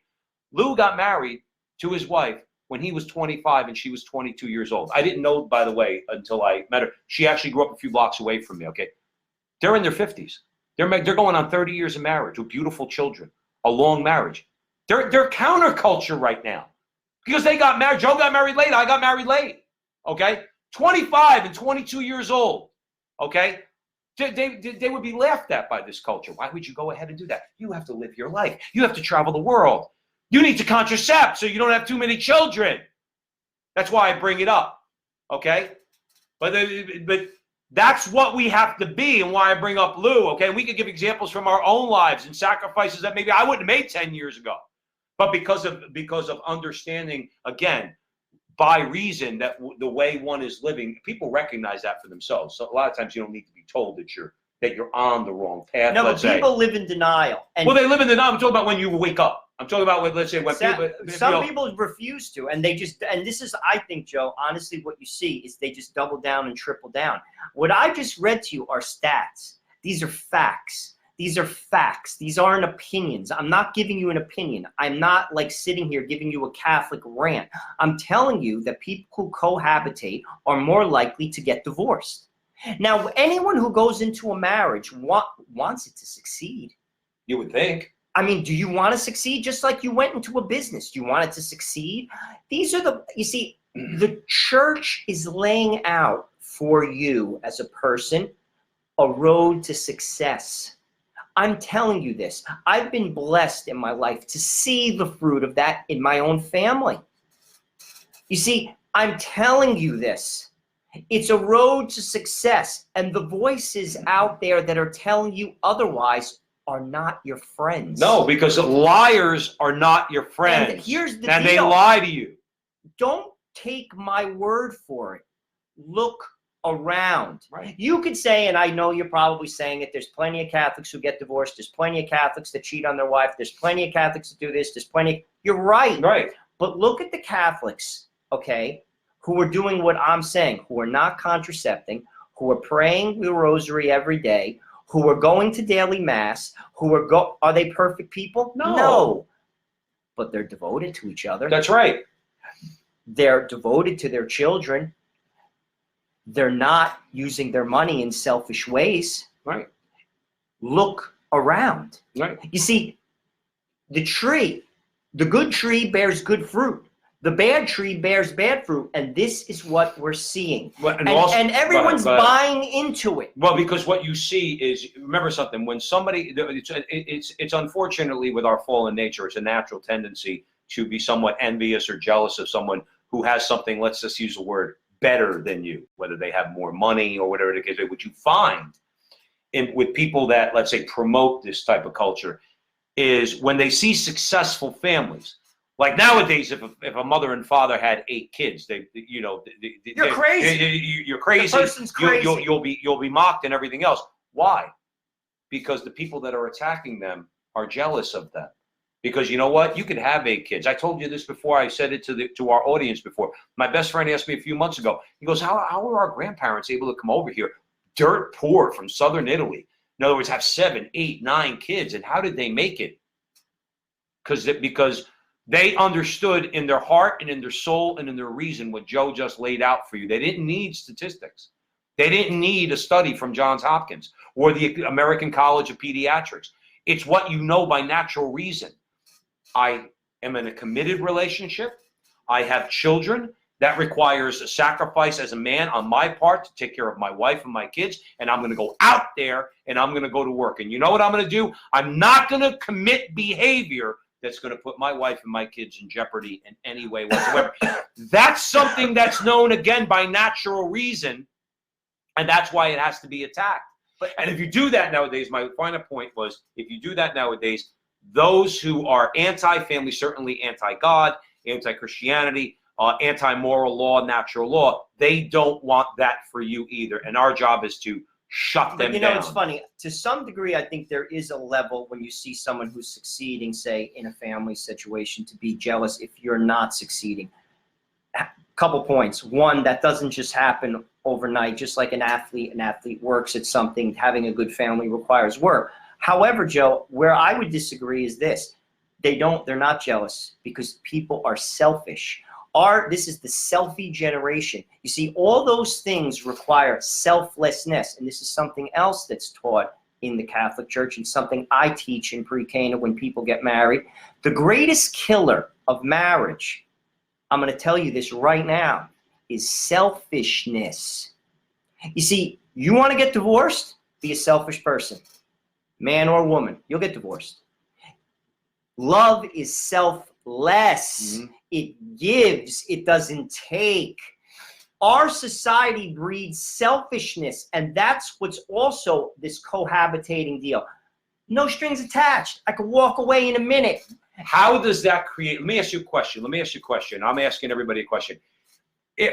Lou got married to his wife when he was 25 and she was 22 years old. I didn't know, by the way, until I met her. She actually grew up a few blocks away from me, okay? They're in their 50s. They're going on 30 years of marriage with beautiful children, a long marriage. They're counterculture right now because they got married. Joe got married late. I got married late, okay? 25 and 22 years old, okay? They would be laughed at by this culture. Why would you go ahead and do that? You have to live your life. You have to travel the world. You need to contracept so you don't have too many children. That's why I bring it up, okay? But that's what we have to be, and why I bring up Lou, okay? And we could give examples from our own lives and sacrifices that maybe I wouldn't have made 10 years ago. But because of understanding, again, by reason that the way one is living, people recognize that for themselves. So a lot of times you don't need to be told that you're on the wrong path. No, but people live in denial. And well, they live in denial. I'm talking about when you wake up. I'm talking about when, let's say, when some people refuse to, and they just, and this is, I think, Joe, honestly, what you see is they just double down and triple down. What I just read to you are stats. These are facts. These are facts. These aren't opinions. I'm not giving you an opinion. I'm not like sitting here giving you a Catholic rant. I'm telling you that people who cohabitate are more likely to get divorced. Now, anyone who goes into a marriage wants it to succeed. You would think. I mean, do you want to succeed? Just like you went into a business, do you want it to succeed? These are you see, the church is laying out for you as a person a road to success. I'm telling you this. I've been blessed in my life to see the fruit of that in my own family. You see, I'm telling you this. It's a road to success, and the voices out there that are telling you otherwise are not your friends. No, because liars are not your friends. And here's the deal. They lie to you. Don't take my word for it. Look around. Right. You could say, and I know you're probably saying it, there's plenty of Catholics who get divorced. There's plenty of Catholics that cheat on their wife. There's plenty of Catholics that do this. There's plenty. You're right. Right. But look at the Catholics, okay, who are doing what I'm saying, who are not contracepting, who are praying the rosary every day, who are going to daily mass, are they perfect people? No. But they're devoted to each other. That's right. They're devoted to their children. They're not using their money in selfish ways. Right. Look around. Right. You see, the good tree bears good fruit. The bad tree bears bad fruit, and this is what we're seeing. Well, and everyone's buying into it. Well, because what you see is, remember something, when somebody, it's unfortunately with our fallen nature, it's a natural tendency to be somewhat envious or jealous of someone who has something, let's just use the word, better than you, whether they have more money or whatever the case is. What you find with people that, let's say, promote this type of culture is when they see successful families. Like nowadays, if a mother and father had 8 kids, you're crazy. You're crazy. The person's crazy. You'll be mocked and everything else. Why? Because the people that are attacking them are jealous of them. Because you know what? You could have 8 kids. I told you this before. I said it to our audience before. My best friend asked me a few months ago. He goes, "How are our grandparents able to come over here, dirt poor from southern Italy? In other words, have 7, 8, 9 kids, and how did they make it? Because they understood in their heart and in their soul and in their reason what Joe just laid out for you. They didn't need statistics. They didn't need a study from Johns Hopkins or the American College of Pediatrics. It's what you know by natural reason. I am in a committed relationship. I have children. That requires a sacrifice as a man on my part to take care of my wife and my kids. And I'm going to go out there and I'm going to go to work. And you know what I'm going to do? I'm not going to commit behavior that's going to put my wife and my kids in jeopardy in any way whatsoever. That's something that's known, again, by natural reason. And that's why it has to be attacked. And if you do that nowadays, my final point was, if you do that nowadays, those who are anti-family, certainly anti-God, anti-Christianity, anti-moral law, natural law, they don't want that for you either. And our job is to shut them down. You know, it's funny. To some degree, I think there is a level when you see someone who's succeeding, say, in a family situation, to be jealous if you're not succeeding. Couple points. One, that doesn't just happen overnight. Just like an athlete works at something, having a good family requires work. However, Joe, where I would disagree is this. They're not jealous because people are selfish. This is the selfie generation. You see, all those things require selflessness, and this is something else that's taught in the Catholic Church and something I teach in pre-Cana when people get married. The greatest killer of marriage, I'm going to tell you this right now, is selfishness. You see, you want to get divorced? Be a selfish person, man or woman. You'll get divorced. Love is selfless. Mm-hmm. It gives, it doesn't take. Our society breeds selfishness, and that's what's also this cohabitating deal. No strings attached. I could walk away in a minute. How does that create? Let me ask you a question. I'm asking everybody a question.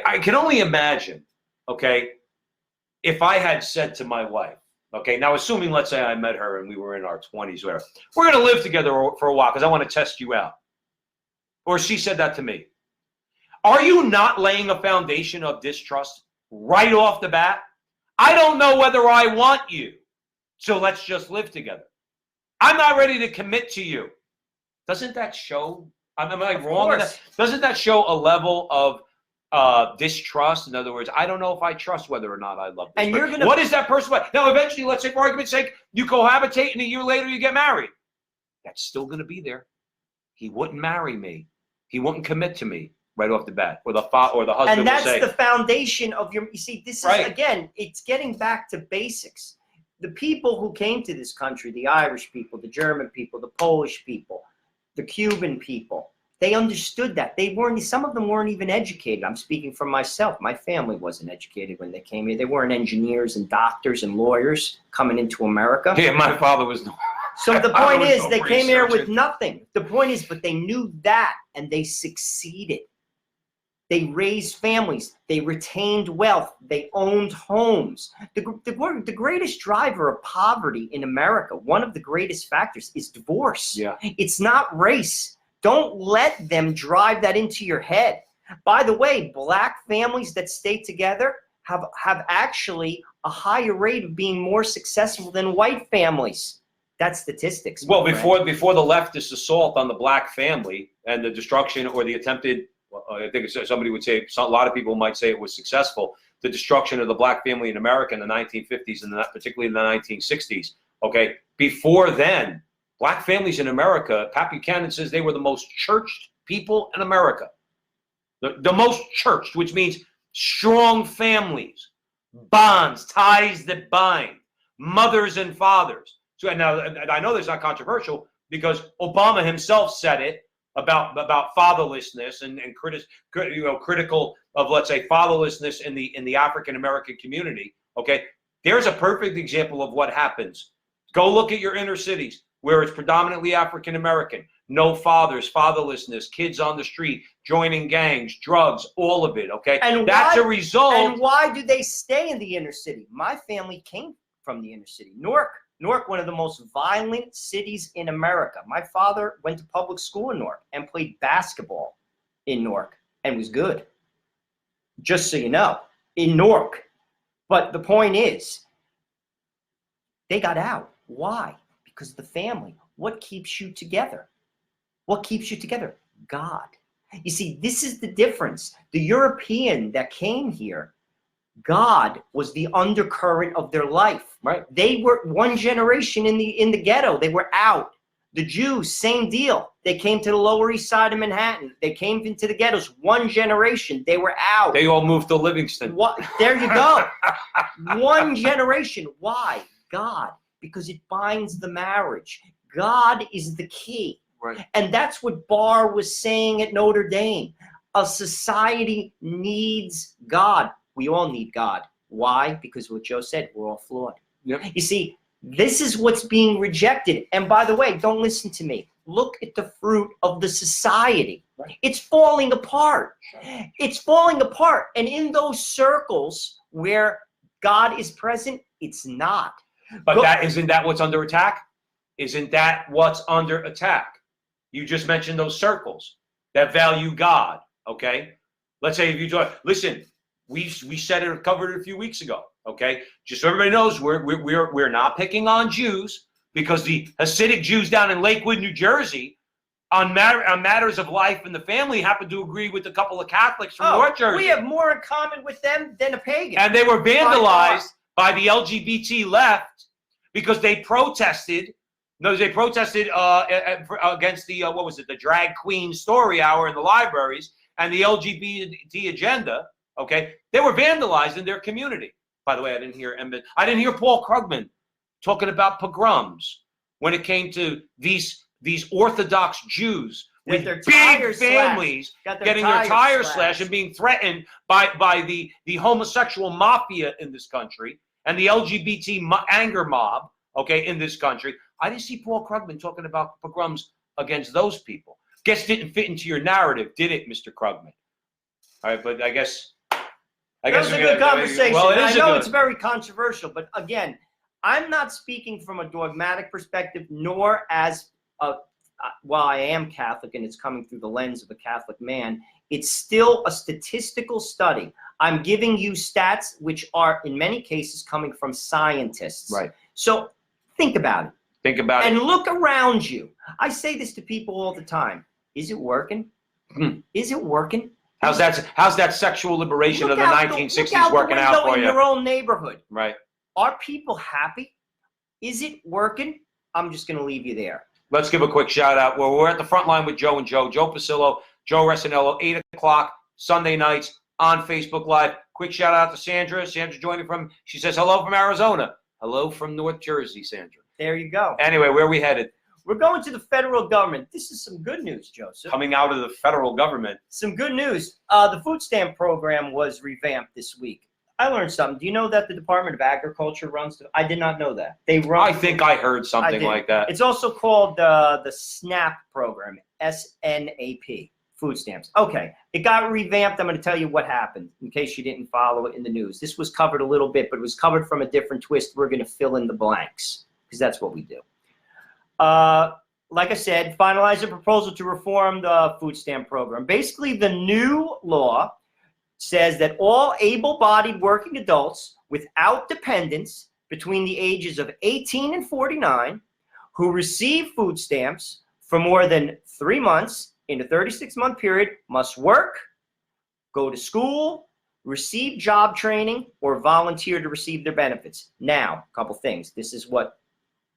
I can only imagine, okay, if I had said to my wife, okay, now assuming, let's say I met her and we were in our 20s, whatever, we're going to live together for a while because I want to test you out. Or she said that to me. Are you not laying a foundation of distrust right off the bat? I don't know whether I want you, so let's just live together. I'm not ready to commit to you. Doesn't that show, am I wrong in that? Doesn't that show a level of distrust? In other words, I don't know if I trust whether or not I love this. And what is that person like? Now, eventually, let's say for argument's sake, you cohabitate and a year later you get married. That's still going to be there. He wouldn't marry me. He wouldn't commit to me right off the bat, or the husband will say. And that's the foundation of your, you see, this is, again, it's getting back to basics. The people who came to this country, the Irish people, the German people, the Polish people, the Cuban people, they understood that. They weren't, some of them weren't even educated. I'm speaking for myself. My family wasn't educated when they came here. They weren't engineers and doctors and lawyers coming into America. Yeah, my father was no. So the point is, they came here with nothing. The point is, but they knew that, and they succeeded. They raised families. They retained wealth. They owned homes. The greatest driver of poverty in America, one of the greatest factors, is divorce. Yeah. It's not race. Don't let them drive that into your head. By the way, black families that stay together have actually a higher rate of being more successful than white families. That's statistics. Well, before the leftist assault on the black family and the destruction or the attempted, I think somebody would say, a lot of people might say it was successful, the destruction of the black family in America in the 1950s and particularly in the 1960s. Okay, before then, black families in America, Pat Buchanan says they were the most churched people in America. The most churched, which means strong families, bonds, ties that bind, mothers and fathers. So now I know that's not controversial because Obama himself said it about fatherlessness and critical of, let's say, fatherlessness in the African American community. Okay, there's a perfect example of what happens. Go look at your inner cities where it's predominantly African American. No fathers, fatherlessness, kids on the street, joining gangs, drugs, all of it. Okay, and that's a result. And why do they stay in the inner city? My family came from the inner city, Newark, one of the most violent cities in America. My father went to public school in Newark and played basketball in Newark and was good. Just so you know, in Newark. But the point is, they got out. Why? Because of the family. What keeps you together? What keeps you together? God. You see, this is the difference. The European that came here, God was the undercurrent of their life. Right. They were one generation in the ghetto. They were out. The Jews, same deal. They came to the Lower East Side of Manhattan. They came into the ghettos. One generation. They were out. They all moved to Livingston. What? There you go. One generation. Why? God. Because it binds the marriage. God is the key. Right. And that's what Barr was saying at Notre Dame. A society needs God. We all need God. Why? Because what Joe said, we're all flawed. Yep. You see, this is what's being rejected. And by the way, don't listen to me. Look at the fruit of the society. Right. It's falling apart. It's falling apart. And in those circles where God is present, it's not. But isn't that what's under attack? Isn't that what's under attack? You just mentioned those circles that value God. Okay, let's say if you join. Listen, we said it, covered it a few weeks ago. Okay, just so everybody knows, we're not picking on Jews because the Hasidic Jews down in Lakewood, New Jersey, on matters of life and the family, happen to agree with a couple of Catholics from North Jersey. We have more in common with them than a pagan. And they were vandalized by the LGBT left because they protested. No, they protested against the what was it? The drag queen story hour in the libraries and the LGBT agenda. Okay, they were vandalized in their community. By the way, I didn't hear Paul Krugman talking about pogroms when it came to these Orthodox Jews with their big tires families got getting their tires slashed. slashed and being threatened by the homosexual mafia in this country and the LGBT anger mob, okay, in this country. I didn't see Paul Krugman talking about pogroms against those people. Guess didn't fit into your narrative, did it, Mr. Krugman? All right, but I guess That was a good conversation. Well, I know it's very controversial, but again, I'm not speaking from a dogmatic perspective, nor as while I am Catholic and it's coming through the lens of a Catholic man, it's still a statistical study. I'm giving you stats which are in many cases coming from scientists. Right. So think about it. Think about and it. look around you. I say this to people all the time. Is it working? Is it working? How's that sexual liberation of the 1960s working out for you? In your own neighborhood. Right. Are people happy? Is it working? I'm just going to leave you there. Let's give a quick shout out. Well, we're at the front line with Joe and Joe. Joe Pasillo, Joe Resinello, 8 o'clock, Sunday nights on Facebook Live. Quick shout out to Sandra. Sandra joining from, she says, hello from Arizona. Hello from North Jersey, Sandra. There you go. Anyway, where are we headed? We're going to the federal government. This is some good news, Joseph. Coming out of the federal government. Some good news. The food stamp program was revamped this week. I learned something. Do you know that the Department of Agriculture runs? I did not know that. They run. I think I heard something like that. It's also called the SNAP program, SNAP, food stamps. Okay, it got revamped. I'm going to tell you what happened in case you didn't follow it in the news. This was covered a little bit, but it was covered from a different twist. We're going to fill in the blanks because that's what we do. Like I said, finalize a proposal to reform the food stamp program. Basically, the new law says that all able-bodied working adults without dependents between the ages of 18 and 49 who receive food stamps for more than 3 months in a 36-month period must work, go to school, receive job training, or volunteer to receive their benefits. Now, a couple things. This is what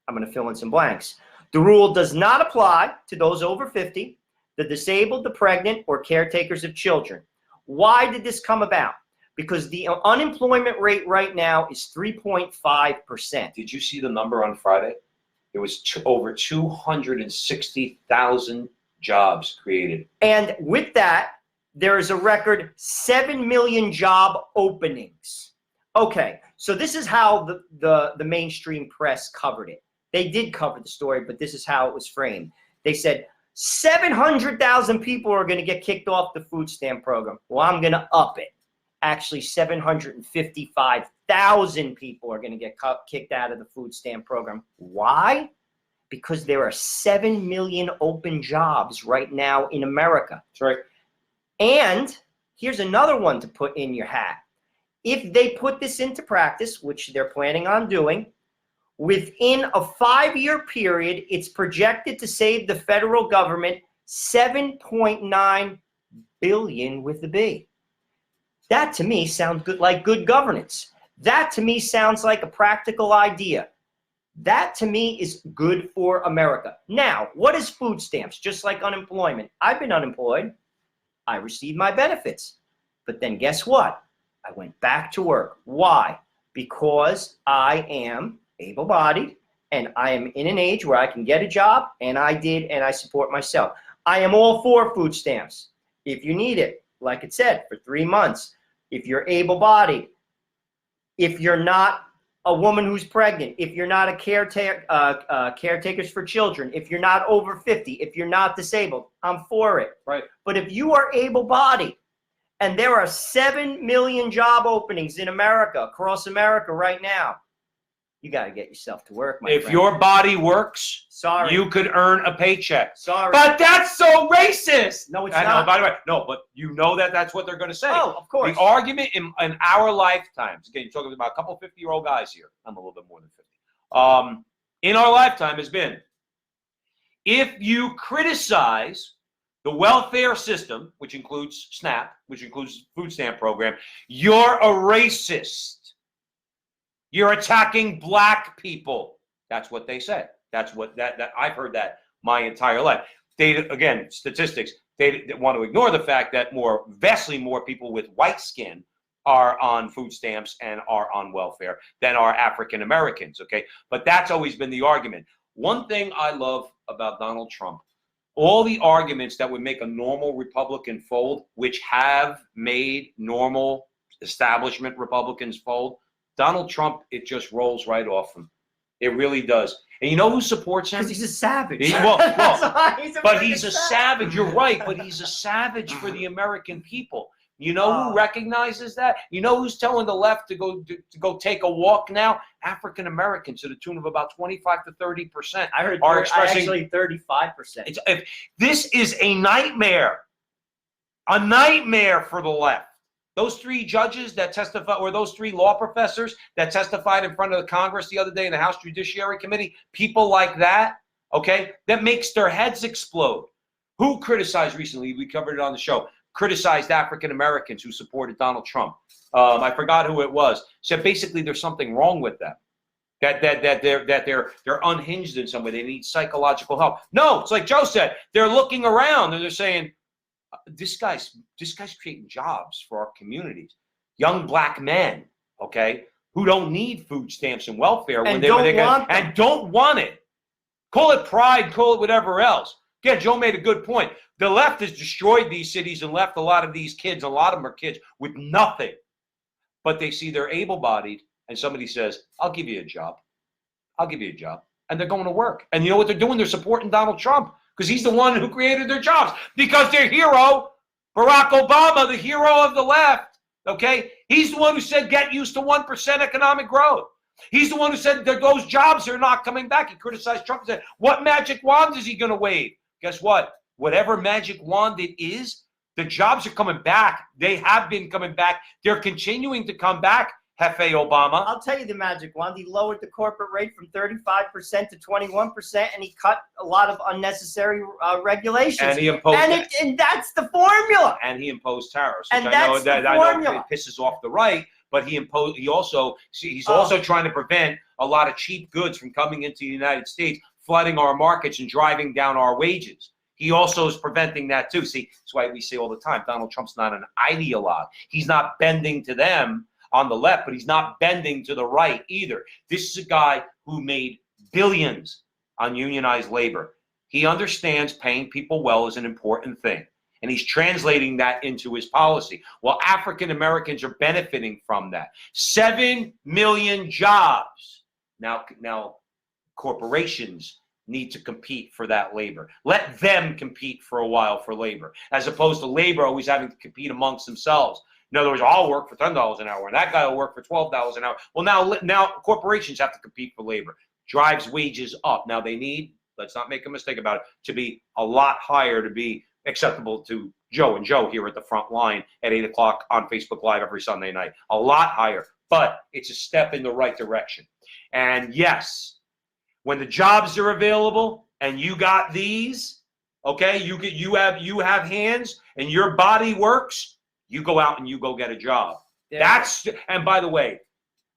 I'm going to fill in some blanks. The rule does not apply to those over 50, the disabled, the pregnant, or caretakers of children. Why did this come about? Because the unemployment rate right now is 3.5%. Did you see the number on Friday? It was over 260,000 jobs created. And with that, there is a record 7 million job openings. Okay, so this is how the mainstream press covered it. They did cover the story, but this is how it was framed. They said 700,000 people are going to get kicked off the food stamp program. Well, I'm going to up it. Actually, 755,000 people are going to get kicked out of the food stamp program. Why? Because there are 7 million open jobs right now in America. That's right. And here's another one to put in your hat. If they put this into practice, which they're planning on doing, within a 5-year period, it's projected to save the federal government $7.9 billion with a B. That to me sounds good, like good governance. That to me sounds like a practical idea. That to me is good for America. Now, what is food stamps? Just like unemployment. I've been unemployed. I received my benefits. But then guess what? I went back to work. Why? Because I am able-bodied, and I am in an age where I can get a job, and I did, and I support myself. I am all for food stamps. If you need it, like it said, for 3 months, if you're able-bodied, if you're not a woman who's pregnant, if you're not a caretakers for children, if you're not over 50, if you're not disabled, I'm for it. Right. But if you are able-bodied, and there are 7 million job openings in America, across America right now, you got to get yourself to work, my friend. If your body works, sorry, you could earn a paycheck. Sorry. But that's so racist. No, it's I not. know, by the way, no, but you know that's what they're going to say. Oh, of course. The argument in our lifetimes, again, you're talking about a couple 50-year-old guys here. I'm a little bit more than 50. In our lifetime has been, if you criticize the welfare system, which includes SNAP, which includes food stamp program, you're a racist. You're attacking black people. That's what they say. That's what that I've heard that my entire life. They, again, statistics, they want to ignore the fact that vastly more people with white skin are on food stamps and are on welfare than are African Americans, okay? But that's always been the argument. One thing I love about Donald Trump all the arguments that would make a normal Republican fold, which have made normal establishment Republicans fold, Donald Trump, it just rolls right off him. It really does. And you know who supports him? Because he's a savage. He's a savage. You're right, but he's a savage for the American people. You know who recognizes that? You know who's telling the left to go take a walk now? African Americans, to the tune of about 25 to 30%. I heard actually 35%. This is a nightmare for the left. Those three judges that testified, or those three law professors that testified in front of the Congress the other day in the House Judiciary Committee, people like that, okay, that makes their heads explode. Who criticized recently? We covered it on the show. Criticized African Americans who supported Donald Trump. I forgot who it was. Said basically there's something wrong with them. That they're unhinged in some way. They need psychological help. No, it's like Joe said. They're looking around and they're saying, this guy's creating jobs for our communities. Young black men, okay, who don't need food stamps and welfare and don't want it. Call it pride, call it whatever else. Again, Joe made a good point. The left has destroyed these cities and left a lot of these kids, a lot of them are kids with nothing. But they see they're able-bodied and somebody says, I'll give you a job. I'll give you a job. And they're going to work. And you know what they're doing? They're supporting Donald Trump because he's the one who created their jobs. Because their hero, Barack Obama, the hero of the left, okay, he's the one who said get used to 1% economic growth. He's the one who said that those jobs are not coming back. He criticized Trump and said, what magic wand is he going to wave? Guess what? Whatever magic wand it is, the jobs are coming back. They have been coming back. They're continuing to come back, Jefe Obama. I'll tell you the magic wand. He lowered the corporate rate from 35% to 21%, and he cut a lot of unnecessary regulations. And he imposed and that's the formula. And he imposed tariffs, which I know it pisses off the right, but he's also trying to prevent a lot of cheap goods from coming into the United States, flooding our markets and driving down our wages. He also is preventing that too. See, that's why we say all the time, Donald Trump's not an ideologue. He's not bending to them on the left, but he's not bending to the right either. This is a guy who made billions on unionized labor. He understands paying people well is an important thing, and he's translating that into his policy. Well, African Americans are benefiting from that. 7 million jobs. Now corporations need to compete for that labor. Let them compete for a while for labor, as opposed to labor always having to compete amongst themselves. In other words, I'll work for $10 an hour, and that guy will work for $12 an hour. Well, now corporations have to compete for labor. Drives wages up. Now they need, let's not make a mistake about it, to be a lot higher to be acceptable to Joe and Joe here at the front line at 8 o'clock on Facebook Live every Sunday night. A lot higher, but it's a step in the right direction. And yes, when the jobs are available and you got these, okay, you have hands and your body works, you go out and you go get a job. Yeah. And by the way,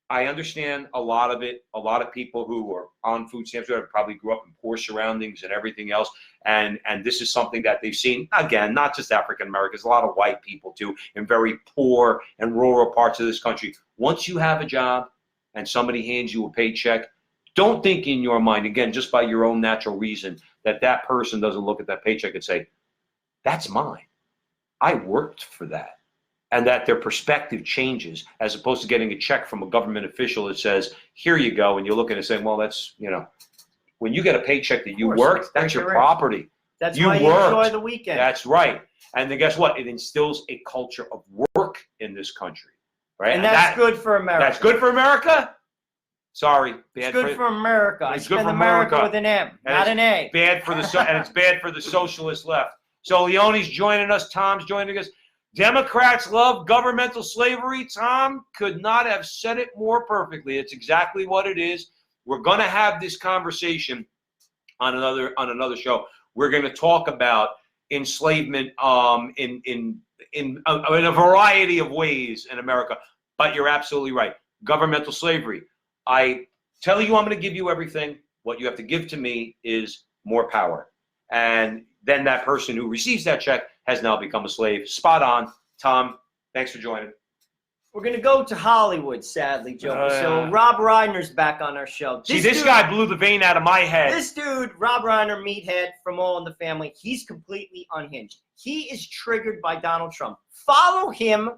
I understand a lot of it. A lot of people who are on food stamps probably grew up in poor surroundings and everything else. And this is something that they've seen, again, not just African Americans, a lot of white people too, in very poor and rural parts of this country. Once you have a job and somebody hands you a paycheck, don't think in your mind, again, just by your own natural reason, that person doesn't look at that paycheck and say, that's mine. I worked for that. And that their perspective changes, as opposed to getting a check from a government official that says, here you go. And you're looking and saying, well, that's, when you get a paycheck that you worked, that's your property. That's why you enjoy the weekend. That's right. And then guess what? It instills a culture of work in this country. Right? And that's good for America. That's good for America? Sorry. It's good for America. It's good for America with an M, not an A. Bad for and it's bad for the socialist left. So Leone's joining us. Tom's joining us. Democrats love governmental slavery. Tom could not have said it more perfectly. It's exactly what it is. We're going to have this conversation on another show. We're going to talk about enslavement in a variety of ways in America. But you're absolutely right. Governmental slavery. I tell you I'm going to give you everything. What you have to give to me is more power. And then that person who receives that check has now become a slave. Spot on. Tom, thanks for joining. We're going to go to Hollywood, sadly, Joe. So Rob Reiner's back on our show. This guy blew the vein out of my head. This dude, Rob Reiner, meathead from All in the Family, he's completely unhinged. He is triggered by Donald Trump. Follow him,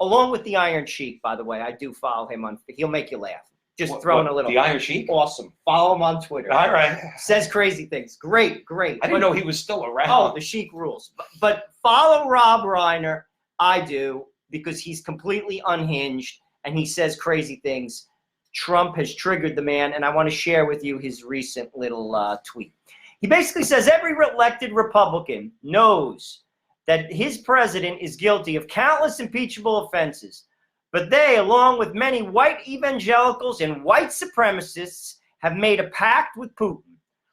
along with the Iron Sheik, by the way. I do follow him on. He'll make you laugh. Just throwing a little. The Iron Sheik? Awesome. Follow him on Twitter. All right. Says crazy things. Great. I didn't know he was still around. Oh, the Sheik rules. But follow Rob Reiner. I do, because he's completely unhinged and he says crazy things. Trump has triggered the man, and I want to share with you his recent little tweet. He basically says every elected Republican knows that his president is guilty of countless impeachable offenses, but they, along with many white evangelicals and white supremacists, have made a pact with Putin.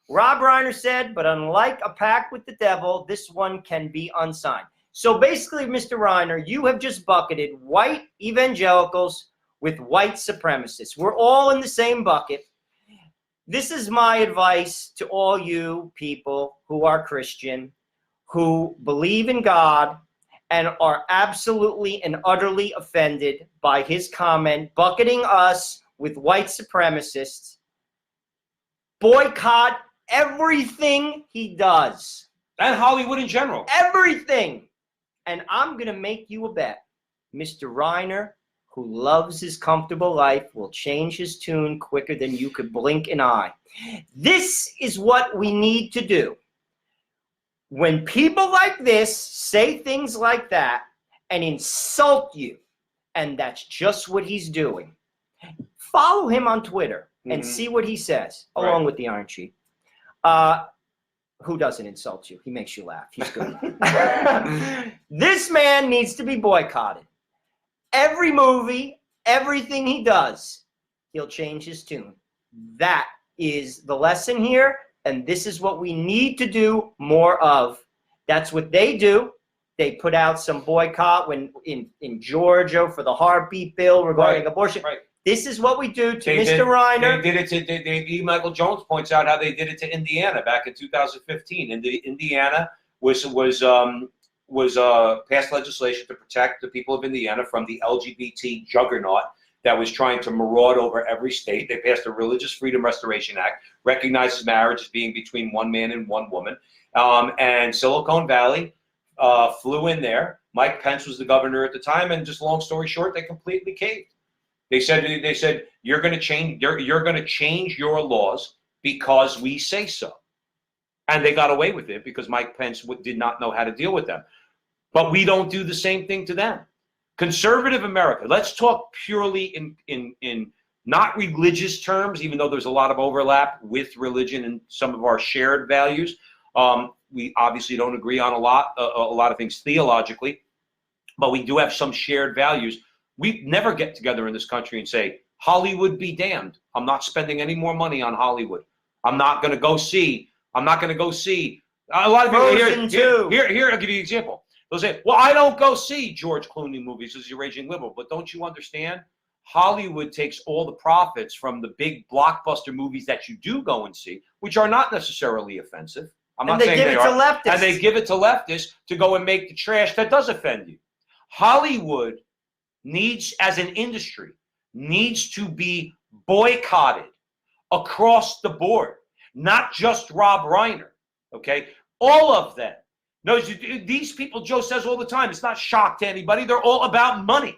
Rob Reiner said, but unlike a pact with the devil, this one can be unsigned. So basically, Mr. Reiner, you have just bucketed white evangelicals with white supremacists. We're all in the same bucket. This is my advice to all you people who are Christian, who believe in God, and are absolutely and utterly offended by his comment bucketing us with white supremacists. Boycott everything he does. And Hollywood in general. Everything. And I'm going to make you a bet. Mr. Reiner, who loves his comfortable life, will change his tune quicker than you could blink an eye. This is what we need to do. When people like this say things like that and insult you, and that's just what he's doing, follow him on Twitter and see what he says, along with the Iron Sheik. Who doesn't insult you? He makes you laugh. He's good. This man needs to be boycotted. Every movie, everything he does, he'll change his tune. That is the lesson here, and this is what we need to do more of. That's what they do. They put out some boycott when in Georgia for the heartbeat bill regarding abortion. Right. This is what we do to Mr. Reiner. They did it to Michael Jones points out how they did it to Indiana back in 2015. Indiana was passed legislation to protect the people of Indiana from the LGBT juggernaut that was trying to maraud over every state. They passed the Religious Freedom Restoration Act, recognizes marriage as being between one man and one woman. And Silicon Valley flew in there. Mike Pence was the governor at the time, and just long story short, they completely caved. They said you're going to change your laws because we say so, and they got away with it because Mike Pence did not know how to deal with them. But we don't do the same thing to them. Conservative America. Let's talk purely in not religious terms, even though there's a lot of overlap with religion and some of our shared values. We obviously don't agree on a lot of things theologically, but we do have some shared values. We never get together in this country and say, Hollywood be damned. I'm not spending any more money on Hollywood. I'm not going to go see. A lot of people here, I'll give you an example. They'll say, well, I don't go see George Clooney movies as a raging liberal. But don't you understand? Hollywood takes all the profits from the big blockbuster movies that you do go and see, which are not necessarily offensive. I'm not saying they are. And they give it to leftists to go and make the trash that does offend you. Hollywood needs, as an industry, needs to be boycotted across the board, not just Rob Reiner, okay? All of them. No, these people, Joe says all the time, it's not shock to anybody. They're all about money.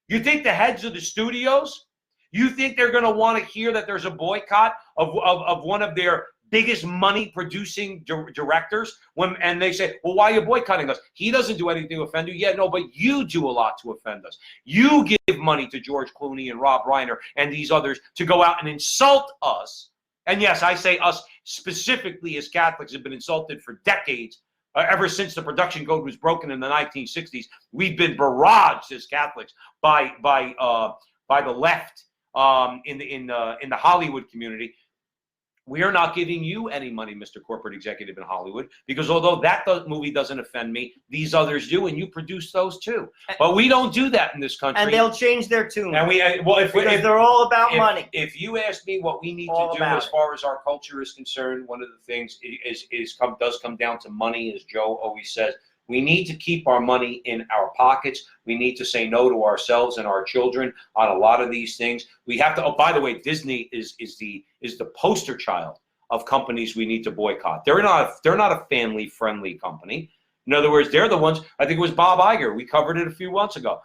You think the heads of the studios, you think they're going to want to hear that there's a boycott of one of their biggest money-producing directors, and they say, well, why are you boycotting us? He doesn't do anything to offend you. Yeah, no, but you do a lot to offend us. You give money to George Clooney and Rob Reiner and these others to go out and insult us. And yes, I say us specifically as Catholics have been insulted for decades. Ever since the production code was broken in the 1960s, we've been barraged as Catholics by the left in the Hollywood community. We are not giving you any money, Mr. Corporate Executive in Hollywood, because although that movie doesn't offend me, these others do, and you produce those too. But we don't do that in this country. And they'll change their tune. And because they're all about money. If you ask me what we need to do as far as our culture is concerned, one of the things does come down to money, as Joe always says. We need to keep our money in our pockets. We need to say no to ourselves and our children on a lot of these things. We have to. Oh, by the way, Disney is the poster child of companies we need to boycott. They're not a family-friendly company. In other words, they're the ones. I think it was Bob Iger. We covered it a few months ago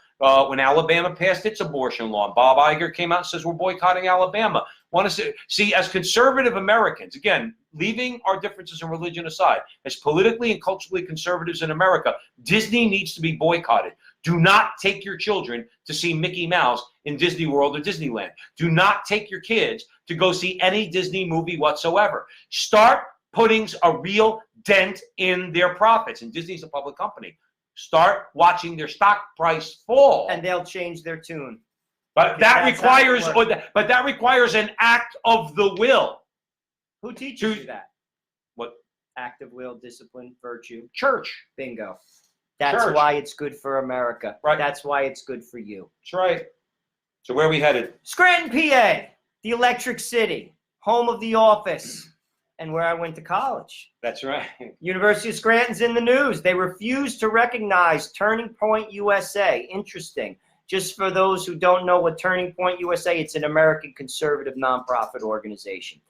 when Alabama passed its abortion law. And Bob Iger came out and says we're boycotting Alabama. Want to see, as conservative Americans, again, leaving our differences in religion aside, as politically and culturally conservatives in America, Disney needs to be boycotted. Do not take your children to see Mickey Mouse in Disney World or Disneyland. Do not take your kids to go see any Disney movie whatsoever. Start putting a real dent in their profits. And Disney's a public company. Start watching their stock price fall. And they'll change their tune. But that requires an act of the will. Who teaches you that? What? Act of will, discipline, virtue. Church. Bingo. That's Church. why it's good for America. Right. That's why it's good for you. That's right. So where are we headed? Scranton, PA, the Electric City, home of The Office, and where I went to college. That's right. University of Scranton's in the news. They refuse to recognize Turning Point USA. Interesting. Just for those who don't know what Turning Point USA, it's an American conservative nonprofit organization.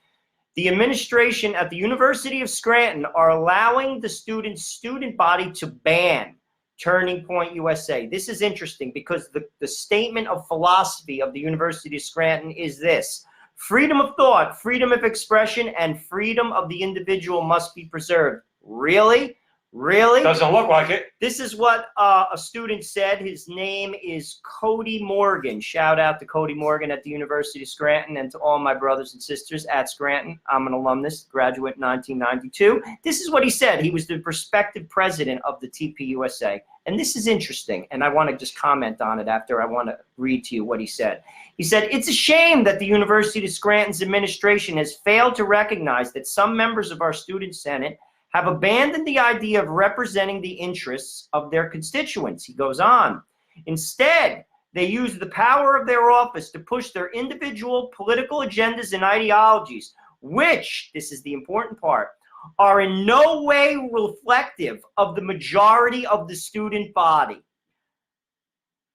The administration at the University of Scranton are allowing the student body to ban Turning Point USA. This is interesting because the statement of philosophy of the University of Scranton is this: freedom of thought, freedom of expression, and freedom of the individual must be preserved. Really? Really? Doesn't look like it. This is what a student said. His name is Cody Morgan. Shout out to Cody Morgan at the University of Scranton and to all my brothers and sisters at Scranton. I'm an alumnus, graduate in 1992. This is what he said. He was the prospective president of the TPUSA. And this is interesting, and I want to just comment on it after I want to read to you what he said. He said, "It's a shame that the University of Scranton's administration has failed to recognize that some members of our student senate have abandoned the idea of representing the interests of their constituents." He goes on. "Instead, they use the power of their office to push their individual political agendas and ideologies, which," this is the important part, "are in no way reflective of the majority of the student body,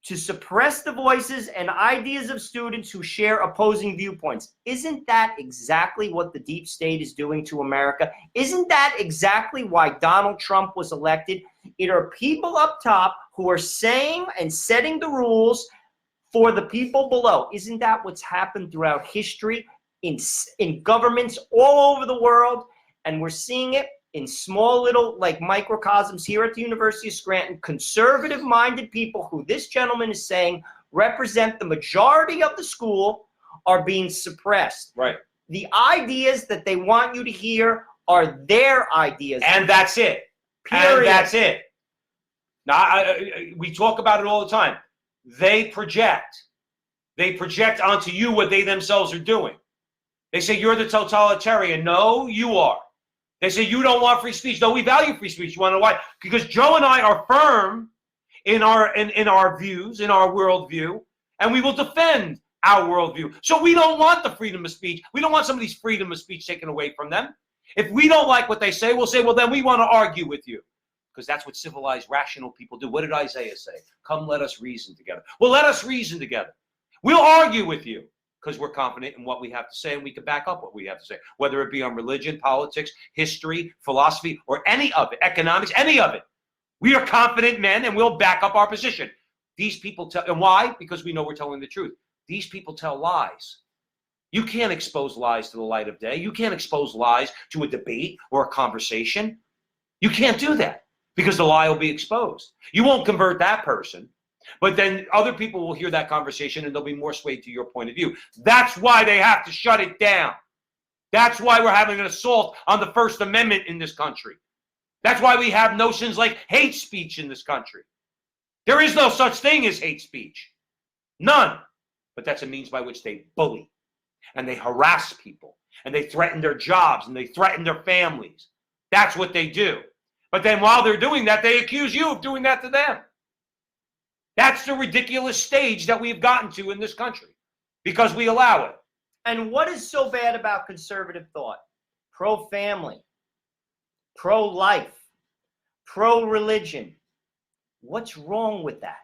to suppress the voices and ideas of students who share opposing viewpoints." Isn't that exactly what the deep state is doing to America? Isn't that exactly why Donald Trump was elected? It are people up top who are saying and setting the rules for the people below. Isn't that what's happened throughout history in governments all over the world? And we're seeing it in small little like microcosms here at the University of Scranton. Conservative-minded people who this gentleman is saying represent the majority of the school are being suppressed. Right. The ideas that they want you to hear are their ideas. And that's it. Period. And that's it. Now, we talk about it all the time. They project. They project onto you what they themselves are doing. They say, you're the totalitarian. No, you are. They say, you don't want free speech. No, we value free speech. You want to know why? Because Joe and I are firm in our views, in our worldview, and we will defend our worldview. So we don't want the freedom of speech. We don't want somebody's freedom of speech taken away from them. If we don't like what they say, we'll say, well, then we want to argue with you. Because that's what civilized, rational people do. What did Isaiah say? Come, let us reason together. Well, let us reason together. We'll argue with you because we're confident in what we have to say, and we can back up what we have to say, whether it be on religion, politics, history, philosophy, or any of it, economics, any of it. We are confident men, and we'll back up our position. These people tell, and why? Because we know we're telling the truth. These people tell lies. You can't expose lies to the light of day. You can't expose lies to a debate or a conversation. You can't do that because the lie will be exposed. You won't convert that person. But then other people will hear that conversation and they'll be more swayed to your point of view. That's why they have to shut it down. That's why we're having an assault on the First Amendment in this country. That's why we have notions like hate speech in this country. There is no such thing as hate speech. None. But that's a means by which they bully and they harass people and they threaten their jobs and they threaten their families. That's what they do. But then while they're doing that, they accuse you of doing that to them. That's the ridiculous stage that we've gotten to in this country because we allow it. And what is so bad about conservative thought? Pro-family, pro-life, pro-religion. What's wrong with that?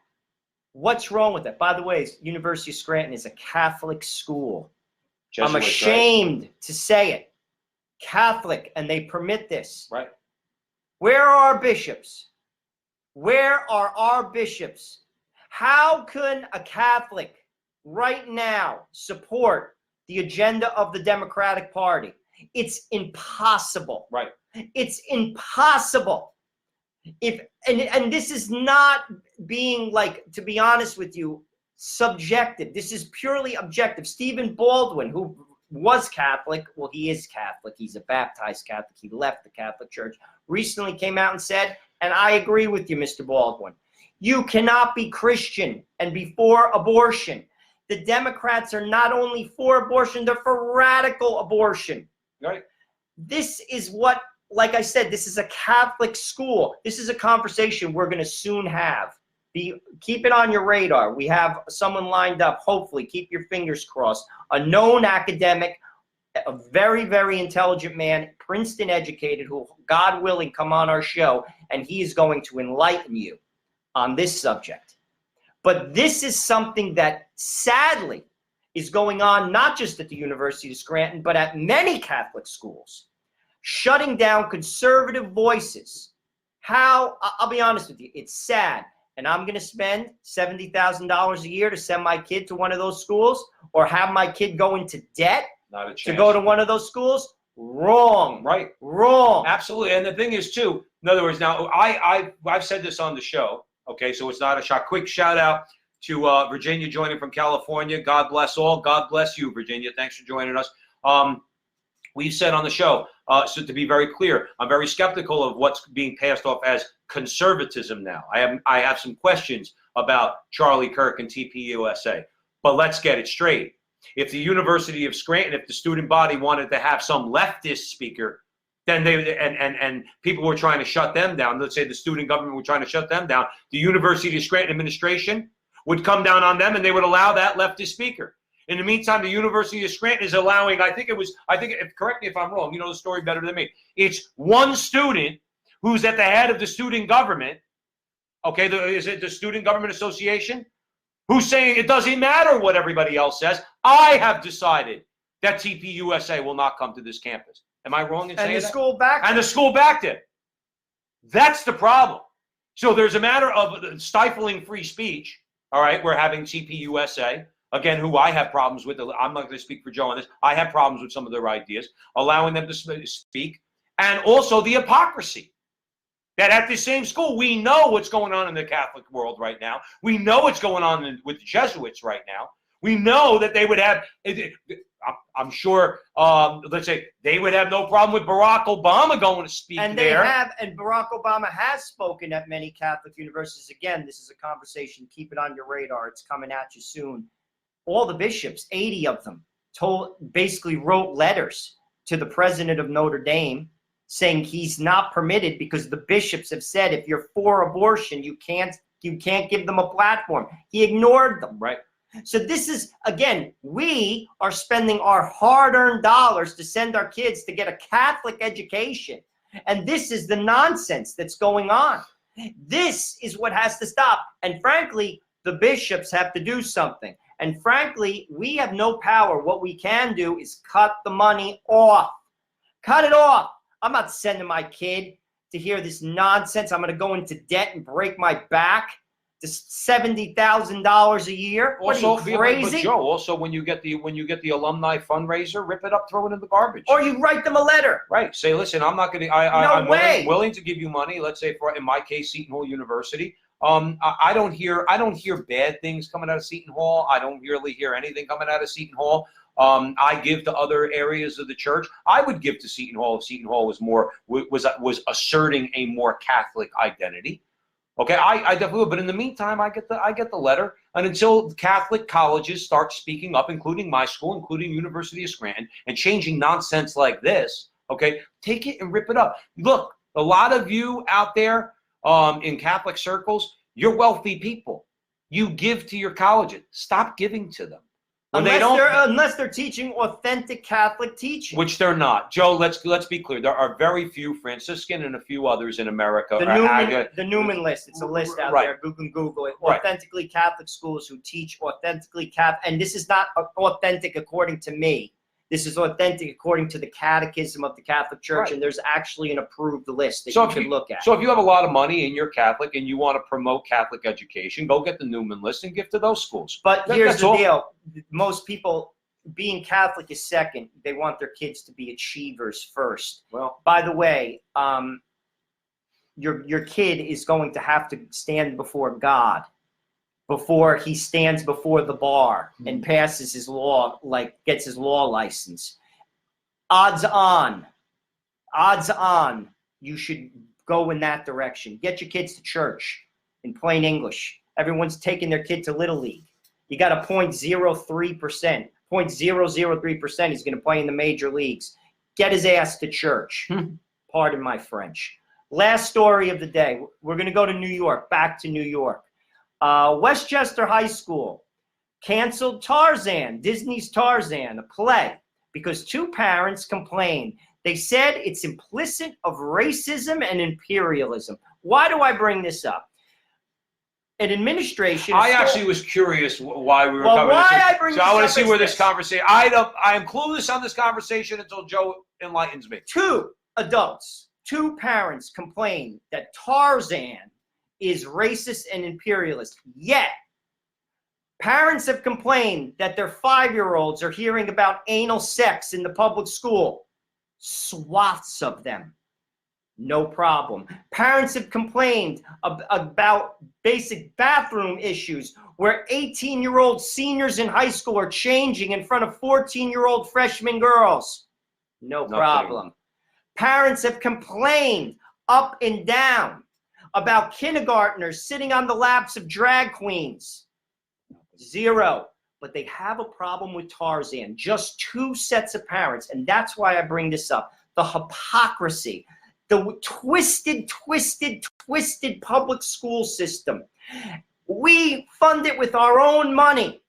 What's wrong with that? By the way, University of Scranton is a Catholic school. I'm ashamed to say it. Catholic, and they permit this. Right. Where are our bishops? Where are our bishops? How can a Catholic right now support the agenda of the Democratic Party? It's impossible. Right. It's impossible. And this is not being, like, to be honest with you, subjective. This is purely objective. Stephen Baldwin, who was Catholic, well, he is Catholic. He's a baptized Catholic. He left the Catholic Church. Recently came out and said, and I agree with you, Mr. Baldwin, you cannot be Christian and be for abortion. The Democrats are not only for abortion, they're for radical abortion. Right. This is what, like I said, this is a Catholic school. This is a conversation we're going to soon have. Keep it on your radar. We have someone lined up, hopefully, keep your fingers crossed, a known academic, a very, very intelligent man, Princeton educated, who, God willing, come on our show, and he is going to enlighten you on this subject. But this is something that, sadly, is going on not just at the University of Scranton, but at many Catholic schools, shutting down conservative voices. I'll be honest with you, it's sad. And I'm going to spend $70,000 a year to send my kid to one of those schools, or have my kid go into debt to go to one of those schools? Wrong. Right. Wrong. Absolutely. And the thing is, too, in other words, now, I've said this on the show, okay, so it's not a shock. Quick shout out to Virginia joining from California. God bless all. God bless you, Virginia. Thanks for joining us. We've said on the show, so to be very clear, I'm very skeptical of what's being passed off as conservatism now. I have some questions about Charlie Kirk and TPUSA, but let's get it straight. If the University of Scranton, if the student body wanted to have some leftist speaker, then they and people were trying to shut them down. Let's say the student government were trying to shut them down. The University of Scranton administration would come down on them, and they would allow that leftist speaker. In the meantime, the University of Scranton is allowing, correct me if I'm wrong, you know the story better than me. It's one student who's at the head of the student government, okay, is it the Student Government Association, who's saying it doesn't matter what everybody else says. I have decided that TPUSA will not come to this campus. Am I wrong in saying that? And the school backed it. And the school backed it. That's the problem. So there's a matter of stifling free speech, all right, we're having TPUSA, again, who I have problems with. I'm not going to speak for Joe on this. I have problems with some of their ideas, allowing them to speak, and also the hypocrisy that at the same school, we know what's going on in the Catholic world right now. We know what's going on with the Jesuits right now. We know that they would have, I'm sure, let's say, they would have no problem with Barack Obama going to speak there. And they have, and Barack Obama has spoken at many Catholic universities. Again, this is a conversation. Keep it on your radar. It's coming at you soon. All the bishops, 80 of them, basically wrote letters to the president of Notre Dame saying he's not permitted because the bishops have said if you're for abortion, you can't give them a platform. He ignored them. Right. So this is, again, we are spending our hard-earned dollars to send our kids to get a Catholic education. And this is the nonsense that's going on. This is what has to stop. And frankly, the bishops have to do something. And frankly, we have no power. What we can do is cut the money off. Cut it off. I'm not sending my kid to hear this nonsense. I'm going to go into debt and break my back to $70,000 a year. Also, what are you, crazy? But Joe, also when you get the alumni fundraiser, rip it up, throw it in the garbage. Or you write them a letter. Right. Say, listen, I'm not going to. I'm willing to give you money. Let's say, in my case, Seton Hall University. I don't hear bad things coming out of Seton Hall. I don't really hear anything coming out of Seton Hall. I give to other areas of the church. I would give to Seton Hall if Seton Hall was asserting a more Catholic identity. Okay, I definitely would. But in the meantime, I get the letter. And until Catholic colleges start speaking up, including my school, including University of Scranton, and changing nonsense like this, okay, take it and rip it up. Look, a lot of you out there in Catholic circles, you're wealthy people. You give to your colleges. Stop giving to them. Unless they're teaching authentic Catholic teaching, which they're not. Joe, let's be clear. There are very few Franciscan and a few others in America. The Newman list. It's a list out there. You can Google it. Authentically Catholic schools who teach authentically Catholic, and this is not authentic according to me. This is authentic according to the Catechism of the Catholic Church, and there's actually an approved list that you can look at. So if you have a lot of money and you're Catholic and you want to promote Catholic education, go get the Newman list and give to those schools. But here's the deal. Most people, being Catholic is second. They want their kids to be achievers first. Well, by the way, your kid is going to have to stand before God before he stands before the bar and passes his law, gets his law license. Odds on, you should go in that direction. Get your kids to church in plain English. Everyone's taking their kid to Little League. You got a 0.03%, 0.003% he's going to play in the major leagues. Get his ass to church. Pardon my French. Last story of the day. We're going to go to New York, back to New York. Westchester High School canceled Tarzan, Disney's Tarzan, a play, because two parents complained. They said it's implicit of racism and imperialism. Why do I bring this up? An administration. I actually was curious why we were covering this. So I want to see where this conversation. I am clueless on this conversation until Joe enlightens me. Two adults, two parents complained that Tarzan is racist and imperialist. Yet, parents have complained that their 5-year-olds are hearing about anal sex in the public school. Swaths of them. No problem. Parents have complained about basic bathroom issues where 18-year-old seniors in high school are changing in front of 14-year-old freshman girls. No problem. Parents have complained up and down about kindergartners sitting on the laps of drag queens. Zero. But they have a problem with Tarzan. Just two sets of parents. And that's why I bring this up. The hypocrisy. The twisted public school system. We fund it with our own money.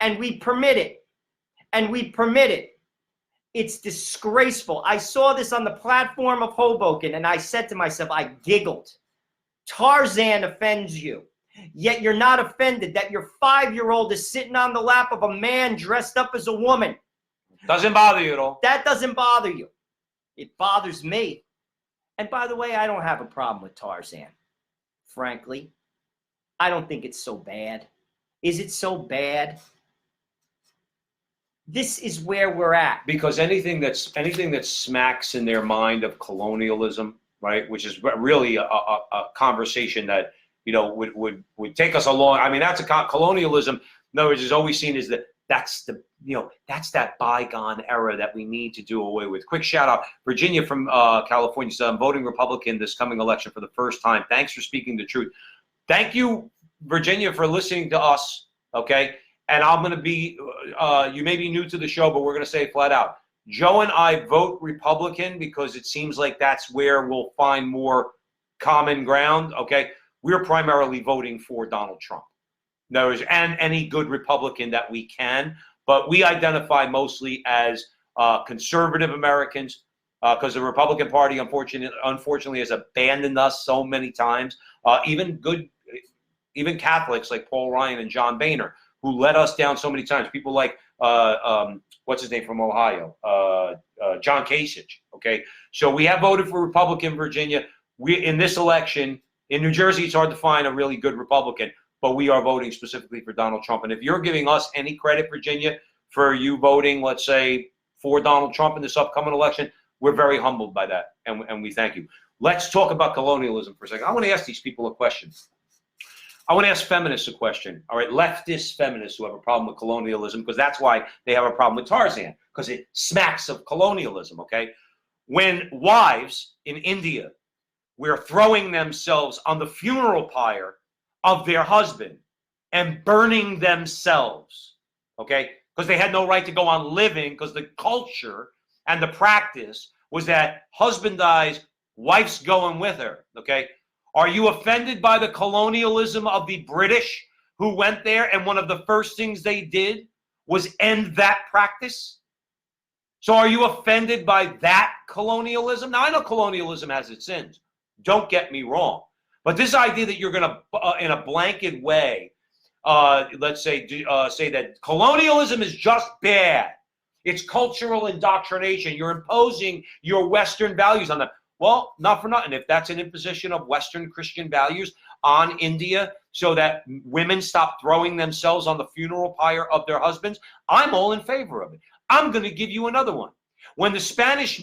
And we permit it. It's disgraceful. I saw this on the platform of Hoboken, and I said to myself, I giggled. Tarzan offends you, yet you're not offended that your 5-year-old is sitting on the lap of a man dressed up as a woman. Doesn't bother you at all. That doesn't bother you. It bothers me. And by the way, I don't have a problem with Tarzan. Frankly, I don't think it's so bad. Is it so bad? This is where we're at. Because anything that smacks in their mind of colonialism, right, which is really a conversation that would take us along. I mean, that's colonialism. In other words, is always seen as that's that bygone era that we need to do away with. Quick shout out, Virginia from California said, I'm voting Republican this coming election for the first time. Thanks for speaking the truth. Thank you, Virginia, for listening to us. Okay. And I'm going to be, you may be new to the show, but we're going to say it flat out. Joe and I vote Republican because it seems like that's where we'll find more common ground, okay? We're primarily voting for Donald Trump. In other words, and any good Republican that we can, but we identify mostly as conservative Americans because the Republican Party, unfortunately, has abandoned us so many times. Even Catholics like Paul Ryan and John Boehner, who let us down so many times. People like, what's his name from Ohio? John Kasich, okay? So we have voted for Republican Virginia. In this election, in New Jersey, it's hard to find a really good Republican, but we are voting specifically for Donald Trump. And if you're giving us any credit, Virginia, for you voting, let's say, for Donald Trump in this upcoming election, we're very humbled by that, and we thank you. Let's talk about colonialism for a second. I want to ask these people a question. I want to ask feminists a question, all right? Leftist feminists who have a problem with colonialism, because that's why they have a problem with Tarzan, because it smacks of colonialism, okay? When wives in India were throwing themselves on the funeral pyre of their husband and burning themselves, okay? Because they had no right to go on living, because the culture and the practice was that husband dies, wife's going with her, okay? Are you offended by the colonialism of the British who went there and one of the first things they did was end that practice. So are you offended by that colonialism? Now, I know colonialism has its sins. Don't get me wrong. But this idea that you're going to, in a blanket way, let's say that colonialism is just bad. It's cultural indoctrination. You're imposing your Western values on them. Well, not for nothing. If that's an imposition of Western Christian values on India so that women stop throwing themselves on the funeral pyre of their husbands, I'm all in favor of it. I'm going to give you another one. When the Spanish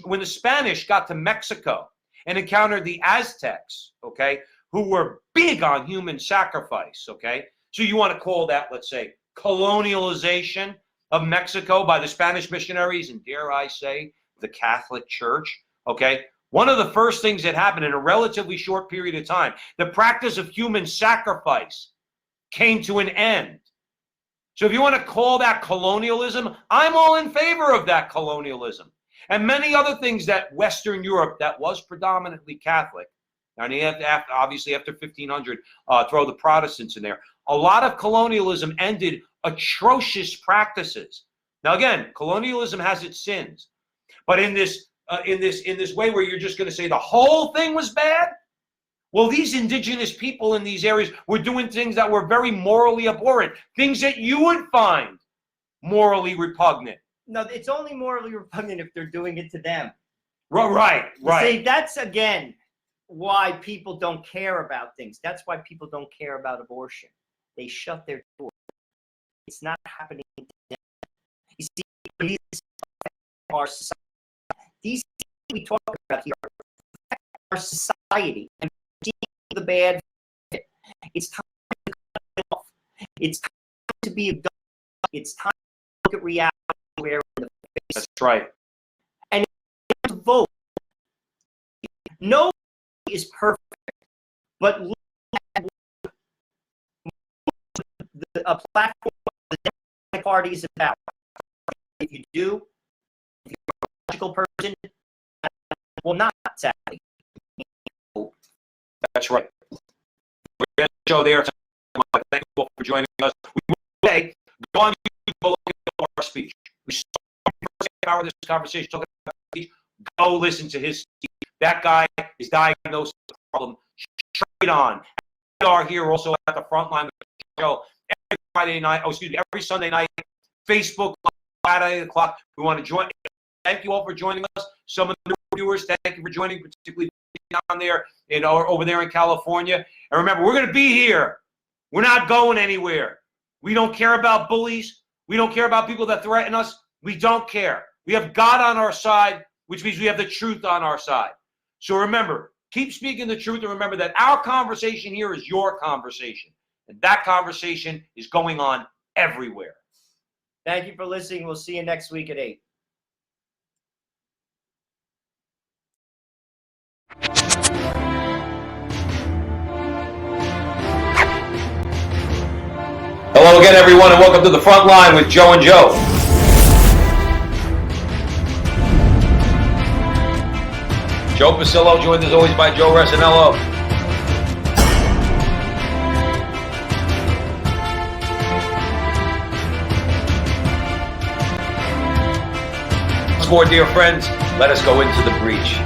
got to Mexico and encountered the Aztecs, okay, who were big on human sacrifice, okay? So you want to call that, let's say, colonialization of Mexico by the Spanish missionaries and, dare I say, the Catholic Church, okay? One of the first things that happened in a relatively short period of time, the practice of human sacrifice came to an end. So if you want to call that colonialism, I'm all in favor of that colonialism. And many other things that Western Europe, that was predominantly Catholic, and you have to, obviously after 1500, throw the Protestants in there. A lot of colonialism ended atrocious practices. Now again, colonialism has its sins, but in this way where you're just going to say the whole thing was bad, well, these indigenous people in these areas were doing things that were very morally abhorrent, things that you would find morally repugnant. No, it's only morally repugnant if they're doing it to them. Right. See, that's again why people don't care about things. That's why people don't care about abortion. They shut their door. It's not happening to them. You see, these our society. These things we talk about here affect our society and the bad. It's time to cut it off. It's time to be adult. It's time to look at reality where in the face. That's right. And to vote. Nobody is perfect, but look at a platform the Democratic Party is about. If you do, if you're a logical person, well, not sadly. That's right. We're going to show there. Thank you all for joining us. We will today go on YouTube, go look at our speech. We started the first hour of this conversation talking about speech. Go listen to his speech. That guy is diagnosed with a problem. Straight on. We are here also at the Frontline show every Friday night. Every Sunday night. Facebook at 8 o'clock. We want to join. Thank you all for joining us. Some of the new viewers, thank you for joining, particularly down there over there in California. And remember, we're going to be here. We're not going anywhere. We don't care about bullies. We don't care about people that threaten us. We don't care. We have God on our side, which means we have the truth on our side. So remember, keep speaking the truth, and remember that our conversation here is your conversation. And that conversation is going on everywhere. Thank you for listening. We'll see you next week at 8. Hello again, everyone, and welcome to the Front Line with Joe and Joe. Joe Pasillo, joined as always by Joe Resinello. Once more, dear friends, let us go into the breach.